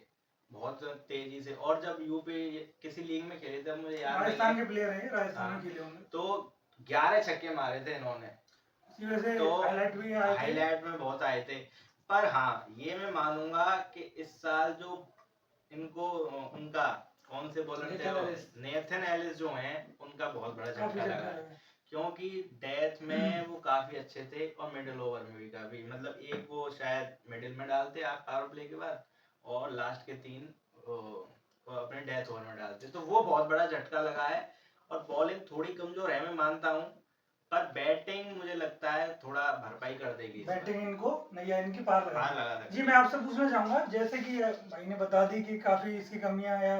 बहुत तेजी से। और जब यूपी किसी लीग में खेले थे मुझे याद नहीं राजस्थान है, के प्लेयर हैं, राजस्थान में हाँ, खेले होंगे, तो 11 छक्के मारे थे इन्होंने, इसी वजह से तो हाईलाइट भी आए थे। हाईलाइट में बहुत आए थे। पर हाँ ये मैं मानूंगा कि इस साल जो इनको उनका कौन से बॉलर थे नेथन एलिस। नेथन एलिस जो हैं उनका बहुत बड़ा काफी झटका झटका लगा है, लगा। क्योंकि डेथ में वो काफी अच्छे थे और मिडिल ओवर में भी काफी, मतलब एक वो शायद मिडिल में डालते पावर प्ले के बाद और लास्ट के 3 वो अपने डेथ ओवर में डालते, तो वो बहुत बड़ा झटका लगा है। और बॉलिंग थोड़ी कमजोर है मैं मानता हूँ, पर बैटिंग मुझे लगता है थोड़ा भरपाई कर देगी, बैटिंग इनको नैया इनकी पार लगा पार लगा जी। सकती मैं आपसे पूछना चाहूंगा, जैसे कि भाई ने बता दी कि काफी इसकी कमियां, या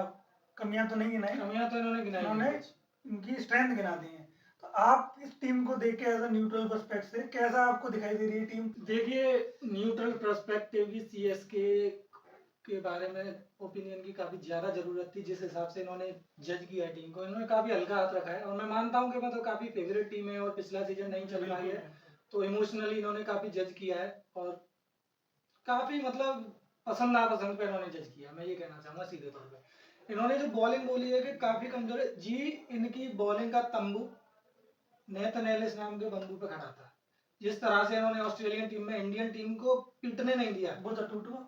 कमियां तो नहीं गिनाई, कमियां तो इन्होंने गिनाई इन्होंने नहीं कुछ। इनकी स्ट्रेंथ गिना दी है। तो आप इस टीम को देख के एज अ न्यूट्रल पर्सपेक्टिव से कैसा आपको दिखाई दे रही है टीम? देखिए न्यूट्रल पर्सपेक्टिव की सीएसके के बारे में ओपिनियन की काफी ज्यादा जरूरत थी। जिस हिसाब से इन्होंने जज किया है टीम को, इन्होंने काफी हल्का हाथ रखा है, और मैं मानता हूं कि मतलब काफी फेवरेट टीम है और पिछला सीजन नहीं चल पाई है, तो इमोशनली इन्होंने काफी जज किया है और काफी मतलब पसंद नापसंद पे इन्होंने जज किया। मैं ये कहना चाहूंगा सीधे तौर पे, इन्होंने जो बॉलिंग बोली है कि काफी कमजोर है जी, इनकी बॉलिंग का तंबू नेथन एलिस नाम के बंबू पे खड़ा था। जिस तरह से इन्होंने ऑस्ट्रेलियन टीम में इंडियन टीम को पीटने नहीं दिया, वो तो टूटवा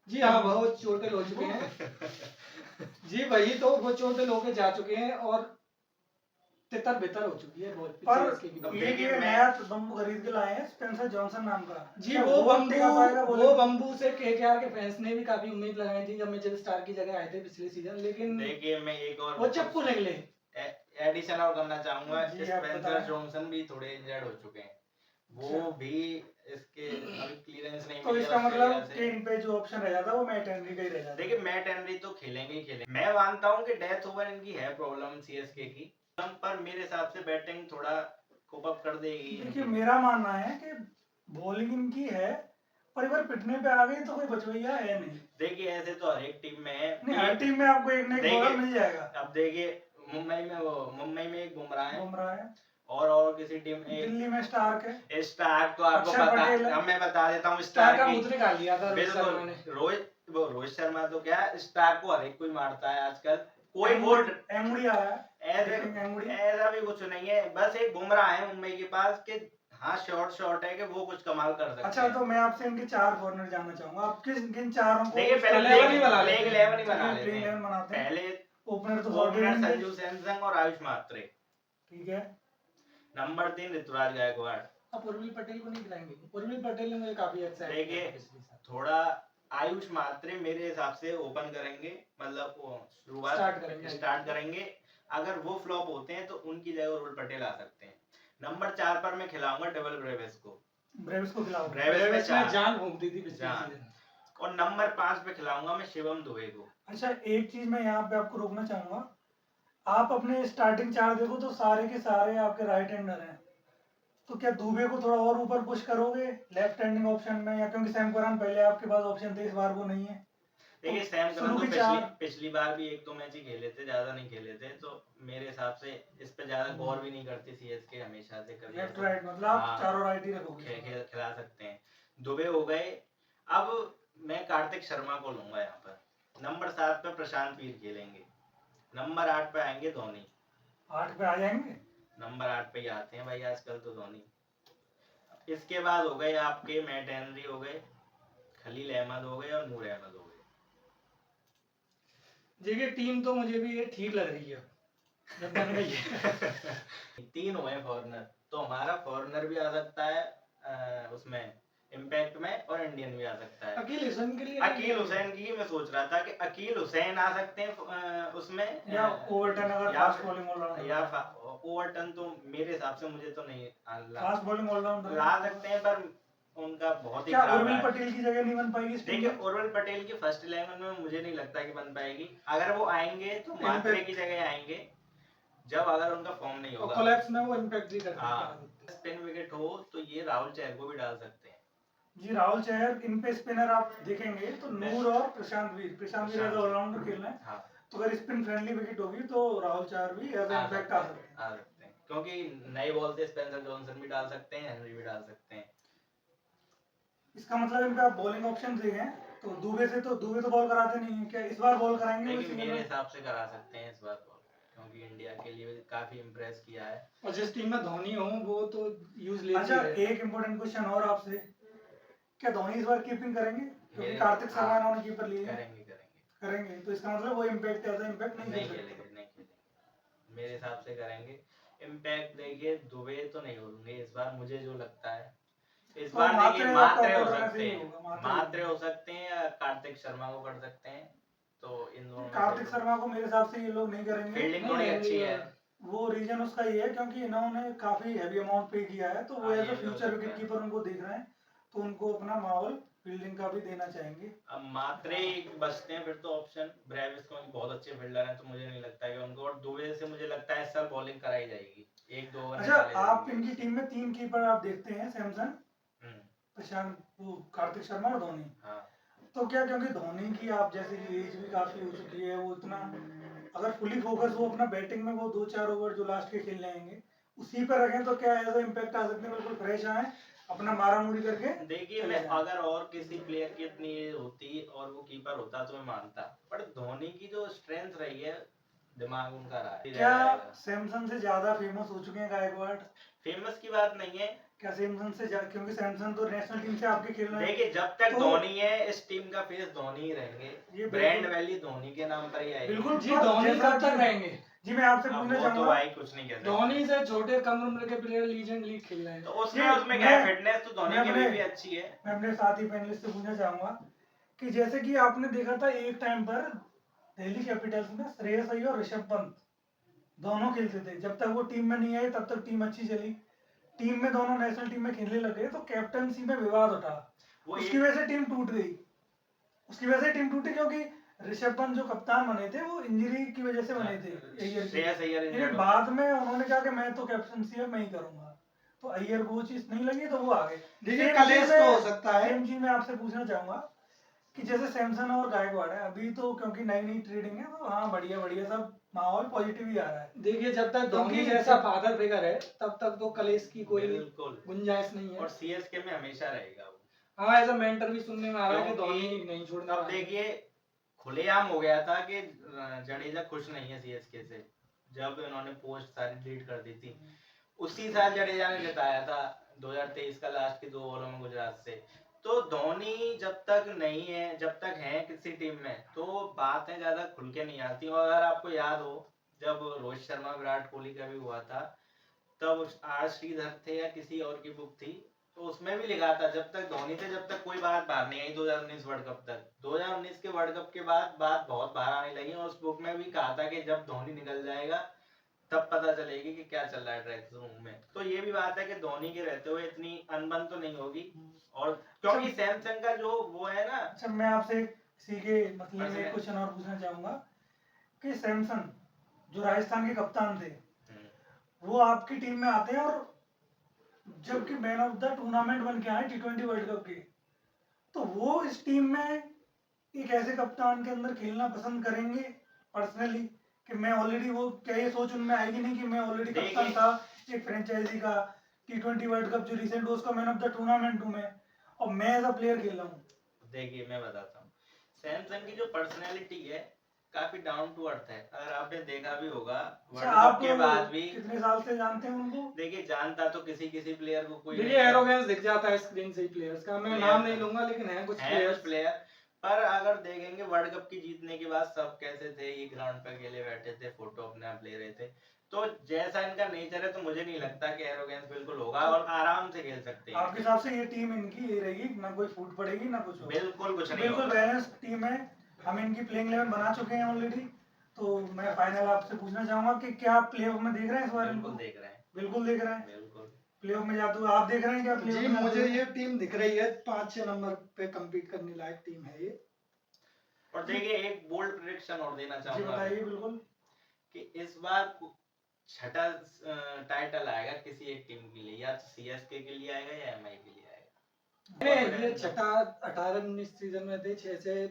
जी हाँ, बहुत चोटिल हो चुके हैं जी, वही तो वो चोटिल होके जा चुके हैं और तितर बितर हो चुकी है बहुत। पर CSK की बॉलिंग। ये देखिए ये मैं- नया बम्बू खरीद के लाए हैं स्पेंसर जॉनसन नाम का जी, क्या वो अब टिका पाएगा बम्बू bowling? से केकेआर के फैंस ने भी काफी उम्मीद लगाई थी जब मिचेल स्टार्क की जगह आए थे पिछले सीजन, लेकिन देखिए मैं एक और वो चप्पू निकले। एडिशन और करना चाहूंगा, जी, आप स्पेंसर बताएं। जॉनसन भी थोड़े इंजर्ड हो चुके हैं, वो अच्छा। भी इसके अभी क्लियरेंस नहीं तो मिली है इसका ऑस्ट्रेलिया मतलब से। कि इन पे जो ऑप्शन रह जाता वो मैट हेनरी का ही रह जाता। देखिए मैट हेनरी तो खेलेंगे ही खेलेंगे, मैं मानता हूँ कि डेथ ओवर इनकी है प्रॉब्लम सीएसके की, पर मेरे हिसाब से बैटिंग थोड़ा कोप अप कर देगी देखिए इनकी। मेरा मानना है कि बॉलिंग इनकी है, पर एक बार पिटने पे आ गई तो कोई बचवैया है नहीं। देखिए ऐसे तो हर एक टीम में है, नहीं, हर टीम में आपको एक ना एक बॉलर मिल जाएगा। अब देखिए मुंबई में एक बुमराह है, बुमराह है, और किसी टीम दिल्ली में स्टार्क है, स्टार्क तो आपको अक्षर पता, पटेल है। अब मैं बता देता हूँ स्टार स्टार्क का की। मुद्दे निकाल लिया था रोहित बिल्कुल, शर्मा ने। रोहित शर्मा तो क्या स्टार्क को हर एक कोई मारता है आजकल, कोई एंगुड़ी आया है, ऐसे एंगुड़ी। ऐसा भी कुछ नहीं है, बस एक बुमराह है मुंबई के पास कि हाँ शॉर्ट है कि वो कुछ कमाल कर सकते अच्छा, हैं। तो मैं आपसे इनके 4 कॉर्नर जानना चाहूंगा, आप किन चारों को? देखिए पहले 11 ही बना प्लेइंग लेते हैं। 11 ही बना चलिए, लेते प्लेइंग 11 हैं। बनाते हैं। पहले ओपनर तो ओपनर sorted संजू होंगे। सैमसन और आयुष मात्रे, ठीक है। नंबर 3 ऋतुराज गायकवाड़। अब उर्मिल पटेल को नहीं खिलाएंगे? उर्मिल पटेल ने मुझे काफी एक्साइट किया देखिए था पिछले साल। थोड़ा आयुष मात्रे मेरे हिसाब से ओपन करेंगे, मतलब वो स्टार्ट स्टार्ट करेंगे। अगर वो फ्लॉप होते हैं तो उनकी जगह उर्मिल पटेल आ सकते हैं। नंबर 4 पर मैं खिलाऊंगा डबल ब्रेविस को। ब्रेविस को खिलाओ। ब्रेविस में जान फूंक दी थी पिछले जान। सीजन। और नंबर 5 पे खिलाऊंगा मैं शिवम दुबे को। अच्छा, एक चीज मैं यहाँ पे आपको रोकना चाहूंगा, आप अपने स्टार्टिंग 4 देखो तो सारे के सारे आपके राइट हैंडर हैं, तो क्या दुबे को थोड़ा और ऊपर पुश करोगे लेफ्ट हैंडिंग ऑप्शन में, या क्योंकि सैम करन पहले आपके पास ऑप्शन थे, इस बार वो नहीं है? देखिए सैम करन शुरू तो की 4 पिछली बार भी 1-2 मैच ही खेले थे, ज्यादा नहीं खेले थे, तो मेरे हिसाब से इस पे ज्यादा गौर भी नहीं करती सीएसके हमेशा से कभी लेफ्ट ऐसा। राइट मतलब आप हाँ, चारों राइट ही रखोगे। खिला सकते हैं। दुबे हो गए। अब मैं कार्तिक शर्मा को लूंगा यहाँ पर। नंबर 7 पे प्रशांत वीर खेलेंगे। नंबर 8 पे आएंगे धोनी। 8 पे आ जाएंगे। नंबर 8 पे ही आते हैं भाई आजकल तो धोनी। इसके बाद हो गए आपके मैट हेनरी हो गए, खलील अहमद हो गए और नूर अहमद हो गए। देखिए टीम तो मुझे भी ये ठीक लग रही है जब बन गई है। 3 हुए फॉरनर, तो हमारा फॉरनर भी आ सकता है उसमें इम्पैक्ट में, और इंडियन भी आ सकता है। अकील हुसैन के लिए अकील हुसैन की मैं सोच रहा था कि अकील हुसैन आ सकते हैं उसमें, या ओवरटन अगर या फास्ट बॉलिंग ऑलराउंडर, या ओवरटन तो मेरे हिसाब से मुझे तो नहीं फास्ट बॉलिंग ऑलराउंडर ला सकते हैं, पर उनका बहुत ही क्या खराब उर्मिल है। पटेल की जगह नहीं बन पाएगी इस टीम देखिए में? उर्मिल पटेल की फर्स्ट 11 में मुझे नहीं लगता कि बन पाएगी। अगर वो आएंगे तो मात्रे की जगह आएंगे, जब अगर उनका फॉर्म नहीं और होगा। कोलैप्स में वो इम्पैक्ट भी कर सकते हाँ, हैं। स्पिन विकेट हो तो ये राहुल चहर को भी डाल सकते हैं। जी, राहुल चहर, इन पे स्पिनर आप देखेंगे तो नूर और प्रशांत वीर एज ऑलराउंडर खेल रहे हैं। हाँ, तो अगर स्पिन फ्रेंडली विकेट होगी तो राहुल चहर भी एज इम्पैक्ट आ सकते हैं। क्योंकि नए बॉल से स्पेंसर जॉनसन भी डाल सकते हैं, हेनरी भी डाल सकते हैं। इसका मतलब इन पे आप बॉलिंग ऑप्शन देखें तो दुबे तो बॉल कराते नहीं है, क्या इस बार बॉल कराएंगे वो लेकिन सीजन मेरे में? हिसाब से करा सकते हैं इस बार बॉल, क्योंकि इंडिया के लिए काफी इम्प्रेस किया है। और जिस टीम में धोनी हो वो तो यूज लेती अच्छा, है। एक इम्पोर्टेंट क्वेश्चन और आपसे, क्या धोनी इस बार कीपिंग करेंगे? क्योंकि मेरे कार्तिक शर्मा हाँ, इन्होंने कीपर लिए हैं। करेंगे करेंगे करेंगे, तो इसका मतलब वो इम्पैक्ट ऐसा इम्पैक्ट नहीं नहीं कर खेलेंगे सकते। नहीं खेलेंगे, मेरे हिसाब से करेंगे। इम्पैक्ट देखिए दुबे तो नहीं होंगे इस बार, मुझे जो लगता है इस तो बार देखिए मात्रे और मात्रे टॉप हो ऑर्डर में से सकते ही हैं, होगा, मात्रे हो सकते हैं या कार्तिक शर्मा को कर सकते हैं, तो इन दोनों में से कार्तिक शर्मा को मेरे हिसाब से ये लोग नहीं करेंगे। फील्डिंग नहीं, थोड़ी नहीं, अच्छी है। वो रीजन उसका ये है क्योंकि इन्होंने काफी हैवी अमाउंट पे किया है, तो वो हाँ, एज ये अ भी हो फ्यूचर सकता विकेट है। कीपर उनको देख रहे हैं, तो उनको अपना माहौल फील्डिंग का भी देना चाहेंगे। अब मात्रे बचते हैं फिर तो ऑप्शन, ब्रेविस को बहुत अच्छे फील्डर हैं, तो मुझे नहीं लगता है कि उनको, और दुबे से मुझे लगता है इस साल बॉलिंग कराई जाएगी, एक दो ओवर में अच्छा, डाले आप जाएंगे। इनकी टीम में 3 कीपर आप देखते हैं, सैमसन, हम्म, प्रशांत, वो कार्तिक शर्मा और धोनी। हाँ तो क्या, क्योंकि धोनी की आप जैसे कि एज भी काफी हो चुकी है, वो इतना अगर फुली फोकस वो अपना बैटिंग में वो 2-4 ओवर जो लास्ट के खेलने आएंगे उसी पर रखें, तो क्या एज इम्पैक्ट आ सकते हैं, बिल्कुल फ्रेश आए, अपना मारा मुरी करके देखिए चले मैं जाएं। अगर और किसी प्लेयर की इतनी एज होती और वो कीपर होता तो मैं मानता, पर धोनी की जो स्ट्रेंथ रही है, दिमाग उनका रहा है, क्या जाएगा। सैमसन से ज्यादा फेमस हो चुके हैं गायकवाड़? फेमस की बात नहीं है, क्या सैमसन से क्योंकि सैमसन तो नेशनल टीम से आपके खेल रहे हैं। देखिए जब तक तो धोनी है इस टीम का फेस धोनी ही रहेंगे, ये ब्रांड बिल्कुल वैल्यू धोनी के नाम पर ही आएगी। बिल्कुल, जी पर धोनी जैसा कब तक कि- रहेंगे? जी मैं आपसे अब पूछना वो तो चाहूंगा भाई कुछ नहीं कह सकते, धोनी से छोटे कम उम्र के प्लेयर लीजेंड लीग खेल रहे हैं। तो उसमें ये उसमें क्या है, मैं- फिटनेस तो धोनी मैं की अपने- भी अच्छी है। मैं अपने साथी पैनलिस्ट से पूछना चाहूंगा कि जैसे कि आपने देखा था एक टाइम पर दिल्ली कैपिटल्स में श्रेयस अय्यर और ऋषभ पंत दोनों खेलते थे, जब तक वो टीम में नहीं आए तब तक टीम अच्छी चली, टीम में दोनों नेशनल टीम में खेलने लगे तो कैप्टनसी में विवाद उठा, वो उसकी वजह से टीम टूट गई, उसकी वजह से टीम टूटी, क्योंकि ऋषभ पंत जो कप्तान बने थे वो इंजरी की वजह से बने थे अय्यर की। श्रेयस अय्यर लेकिन injured हो बाद में उन्होंने कहा कि मैं तो कैप्टनसी अब मैं ही करूंगा, तो अय्यर को वो चीज नहीं लगी तो वो आ गए। देखिए Same कलेश चीज तो मैं- हो सकता है। सेम चीज मैं आपसे पूछना चाहूंगा कि जैसे सैमसन और गायकवाड़ है अभी, तो क्योंकि नई नई ट्रेडिंग है, तो हाँ बढ़िया बढ़िया सब माहौल पॉजिटिव ही आ रहा है। देखिए जब तक धोनी क्योंकि जैसा फादर फिगर है तब तक तो कलेश की कोई बिल्कुल, गुंजाइश नहीं और है। सीएसके में हमेशा रहेगा वो। हाँ ऐसा मेंटर भी सुनने में आ रहा है कि क्योंकि धोनी नहीं छोड़ने अब वाला है। देखिए खुलेआम हो गया था कि जडेजा खुश नहीं है सीएसके से, जब इन्होंने पोस्ट सारी डिलीट कर दी थी, उसी साल जडेजा ने जिताया था 2023 का लास्ट के 2 ओवरों में गुजरात से। तो धोनी जब तक नहीं है, जब तक है किसी टीम में, तो बातें ज्यादा खुल के नहीं आती। और अगर आपको याद हो जब रोहित शर्मा विराट कोहली का भी हुआ था, तब आर श्रीधर थे या किसी और की बुक थी, तो उसमें भी लिखा था जब तक धोनी थे जब तक कोई बात बाहर नहीं आई 2019 वर्ल्ड कप तक। 2019 के वर्ल्ड कप के बाद बात बहुत बाहर आने लगी, और उस बुक में भी कहा था कि जब धोनी निकल जाएगा तब पता चलेगी कि क्या चल रहा है ड्रेसिंग रूम में। तो ये भी बात है कि धोनी के रहते हुए इतनी अनबन तो नहीं होगी, और क्योंकि सैमसंग का जो वो है ना। अच्छा, मैं आपसे इसी के मतलब पर्सनल- एक क्वेश्चन और पूछना चाहूंगा कि सैमसन जो राजस्थान के कप्तान थे वो आपकी टीम में आते हैं, और जबकि मैन ऑफ द टूर्नामेंट बन के आए T20 वर्ल्ड कप के, तो वो इस टीम में एक ऐसे कप्तान के अंदर खेलना पसंद करेंगे पर्सनली, कि मैं ऑलरेडी, वो क्या ये सोच उनमें आएगी नहीं कि मैं ऑलरेडी कप्तान था एक फ्रेंचाइजी का, T20 वर्ल्ड कप जो रिसेंट उसका मैन ऑफ द टूर्नामेंट हूं मैं, और मैं एज अ प्लेयर खेल रहा हूँ। देखिए मैं बताता हूँ, सैमसंग की जो पर्सनैलिटी है काफी डाउन टू अर्थ है, अगर आपने देखा भी होगा वर्ल्ड कप आप के बाद भी। कितने साल से जानते हैं उनको? देखिए जानता तो किसी किसी प्लेयर को कोई देखिए एरोगेंस दिख जाता है स्क्रीन से ही प्लेयर्स का, मैं नाम नहीं लूंगा लेकिन है कुछ प्लेयर, पर अगर देखेंगे वर्ल्ड कप की जीतने के बाद सब कैसे थे, ये ग्राउंड पे अकेले बैठे थे, फोटो अपने आप ले रहे थे, तो जैसा इनका नेचर है तो मुझे नहीं लगता कि एरोगेंस बिल्कुल होगा, और आराम से खेल सकते हैं। आपके हिसाब से ये टीम इनकी ये रहेगी, ना कोई फूट पड़ेगी ना कुछ होगा? बिल्कुल कुछ नहीं बिल्कुल होगा। बैलेंस टीम है, हम इनकी प्लेइंग 11 बना चुके हैं ऑलरेडी, तो मैं फाइनल आपसे पूछना चाहूंगा कि क्या आप प्लेऑफ में देख रहे हैं इस बार इनको? बिल्कुल देख रहे हैं, बिल्कुल देख रहे हैं, बिल्कुल। प्लेऑफ में जाते हुए आप देख रहे हैं क्या प्लेऑफ जी में? मुझे ये टीम दिख रही है 5-6 नंबर पे कम्पीट करने लायक टीम है ये। और देखिए एक बोल्ड प्रेडिक्शन और देना जी चाहूंगा बताइए। बिल्कुल, कि इस बार छठा टाइटल आएगा किसी एक टीम के लिए, या तो सीएसके के लिए आएगा या एमआई के लिए आएगा। ये छठा 18-19 सीजन में थे 6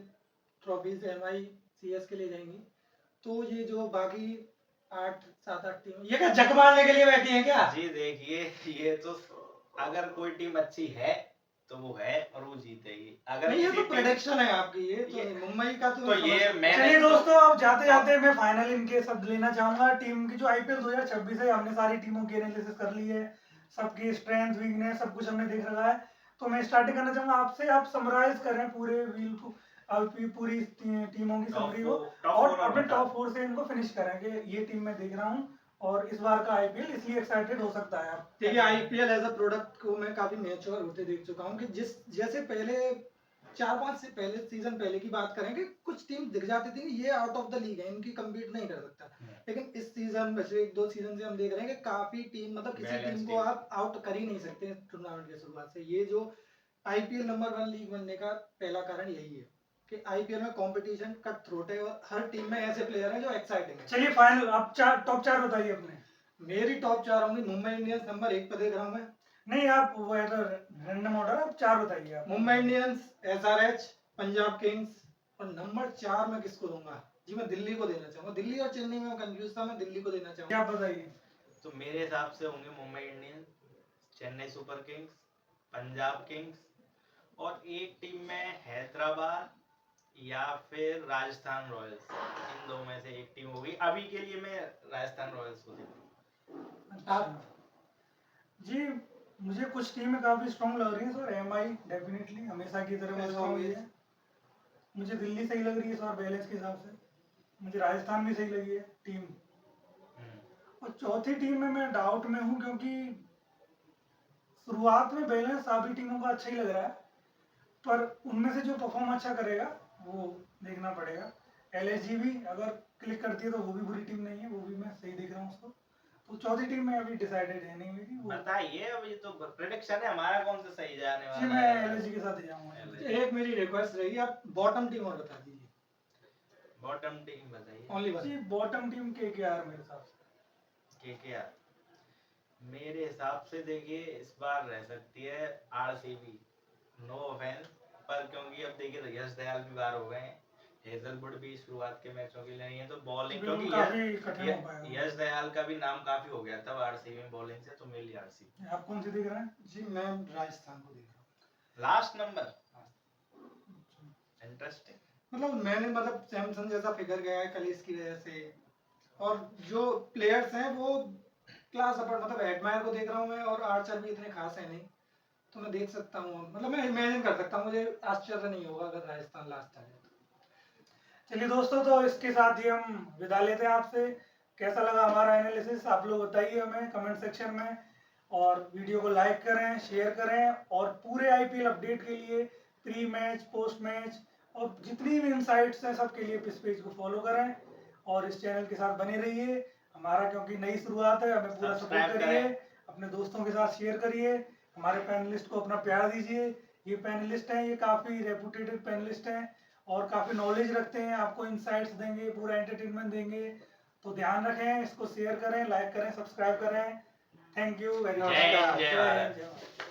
ट्रॉफीज एमआई सीएस के लिए जाएंगी, तो ये जो बाकी 8-7-8 टीम ये क्या जग मारने के लिए बैठी है क्या? जी देखिए ये तो अगर कोई टीम अच्छी है तो वो है और वो जीतेगी। अगर नहीं, ये किसी तो टीम- प्रेडिक्शन है आपकी, ये तो ये- मुंबई का तो तो मैं ये समझ- मैं चलिए दोस्तों, अब जाते जाते मैं फाइनल इनके सब लेना चाहूंगा। टीम की जो आईपीएल 2026 है, हमने सारी टीमों की एनालिसिस कर ली है, सबकी स्ट्रेंथ वीकनेस सब कुछ हमने देख रखा है। तो मैं स्टार्टिंग करना चाहूंगा आपसे, आप समराइज करें पूरे व्हील को, पूरी टीमों की समरी को, और अपने टॉप 4 से इनको फिनिश करें कि ये टीम मैं देख रहा हूँ और इस बार का आईपीएल इसलिए एक्साइटेड हो सकता है। आप देखिए, आईपीएल एज अ प्रोडक्ट को मैं काफी मैच्योर होते देख चुका हूँ कि जिस जैसे पहले 4-5 से पहले सीजन पहले की बात करें कि कुछ टीम दिख जाती थी कि ये आउट ऑफ द लीग है, इनकी कम्पीट नहीं कर सकता। लेकिन इस सीजन पिछले 1-2 सीजन से हम देख रहे हैं कि काफी टीम, मतलब किसी Balanced टीम को team। आप आउट कर ही नहीं सकते टूर्नामेंट के शुरुआत से। ये जो आईपीएल नंबर 1 लीग बनने का पहला कारण यही है कि आईपीएल में कंपटीशन कट थ्रोट है और हर टीम में ऐसे प्लेयर हैं जो एक्साइटिंग है। चलिए फाइनल, आप टॉप 4 बताइए अपने। मेरी टॉप 4 होंगी, मुंबई इंडियंस नंबर 1 पर देख रहा हूँ मैं। नहीं, आप वो रैंडम ऑर्डर, आप 4 बताइए आप। Mumbai Indians, SRH, Punjab Kings, और नंबर 4 मैं किसको दूंगा जी? मैं दिल्ली को देना चाहूंगा। दिल्ली और चेन्नई में कंफ्यूज था, मैं दिल्ली को देना चाहूंगा। क्या बताइए? तो मेरे हिसाब से होंगे Mumbai Indians, Chennai super Kings, Punjab Kings, और एक टीम में हैदराबाद या फिर राजस्थान रॉयल्स। इन दो में से एक टीम होगी। अभी के लिए मैं राजस्थान रॉयल्स को देखूंगा। आप जी, मुझे कुछ टीमें काफी स्ट्रॉन्ग लग रही हैं सर। एमआई डेफिनेटली हमेशा की तरह वो As स्ट्रॉन्ग always। है। मुझे दिल्ली सही लग रही है सर बैलेंस के हिसाब से। मुझे राजस्थान भी सही लगी है टीम। और चौथी टीम में मैं डाउट में हूँ, क्योंकि शुरुआत में बैलेंस सभी टीमों का अच्छा ही लग रहा है, पर उनमें से जो परफॉर्म अच्छा करेगा वो देखना पड़ेगा। एलएसजी भी अगर क्लिक करती है तो वो भी बुरी टीम नहीं है, वो भी मैं सही देख रहा हूँ उसको। तो चौथी टीम में अभी डिसाइडेड है नहीं मेरी वो। बताइए, अब ये तो प्रेडिक्शन है हमारा, कौन सा सही जाने जी, वाला मैं है। एलएसजी के साथ ही जाऊंगा। एक मेरी रिक्वेस्ट रहेगी, आप बॉटम टीम और बता दीजिए। बॉटम टीम बताइए। ओनली जी, वन। बॉटम टीम केकेआर मेरे हिसाब से। केकेआर मेरे हिसाब से देखिए इस बार रह सकती है आरसीबी। नो ऑफेंस, पर क्योंकि अब देखिए यश दयाल भी बाहर हो गए हैं, हेजलवुड भी शुरुआत के मैचों के लिए नहीं है, तो बॉलिंग बिल्कुल क्योंकि काफी कठिन हो पाएगा। यश दयाल का भी नाम काफी हो गया था आरसीबी में बॉलिंग से, तो मेरे लिए आरसीबी। आप कौन सी देख रहे हैं? जी, मैं राजस्थान को देख रहा हूँ। Last number, interesting. मतलब मैंने, मतलब सैमसन जैसा फिगर गया है कलिस की वजह से, और जो प्लेयर्स हैं वो क्लास अपर, मतलब एडमायर को देख रहा हूँ मैं, और आर्चर भी इतने खास है नहीं, तो मैं देख सकता हूँ, मतलब मैं इमेजिन कर सकता हूँ, मुझे आश्चर्य नहीं होगा अगर राजस्थान लास्ट आ जाए। चलिए दोस्तों, तो इसके साथ ही हम विदा लेते हैं आपसे। कैसा लगा हमारा एनालिसिस आप लोग बताइए हमें कमेंट सेक्शन में, और वीडियो को लाइक करें, शेयर करें, और पूरे आईपीएल अपडेट के लिए प्री मैच, पोस्ट मैच और जितनी भी इनसाइट्स हैं सबके लिए इस पेज को फॉलो करें और इस चैनल के साथ बने रहिए। हमारा क्योंकि नई शुरुआत है, हमें पूरा सपोर्ट Subscribe करिए, करें। अपने दोस्तों के साथ शेयर करिए, हमारे पैनलिस्ट को अपना प्यार दीजिए। ये पैनलिस्ट हैं, ये काफ़ी रेपुटेटेड पैनलिस्ट हैं और काफ़ी नॉलेज रखते हैं, आपको इंसाइट्स देंगे, पूरा एंटरटेनमेंट देंगे। तो ध्यान रखें, इसको शेयर करें, लाइक करें, सब्सक्राइब करें। Thank you very much. जय हिंद, जय जय भारत। हिंद, जय भारत।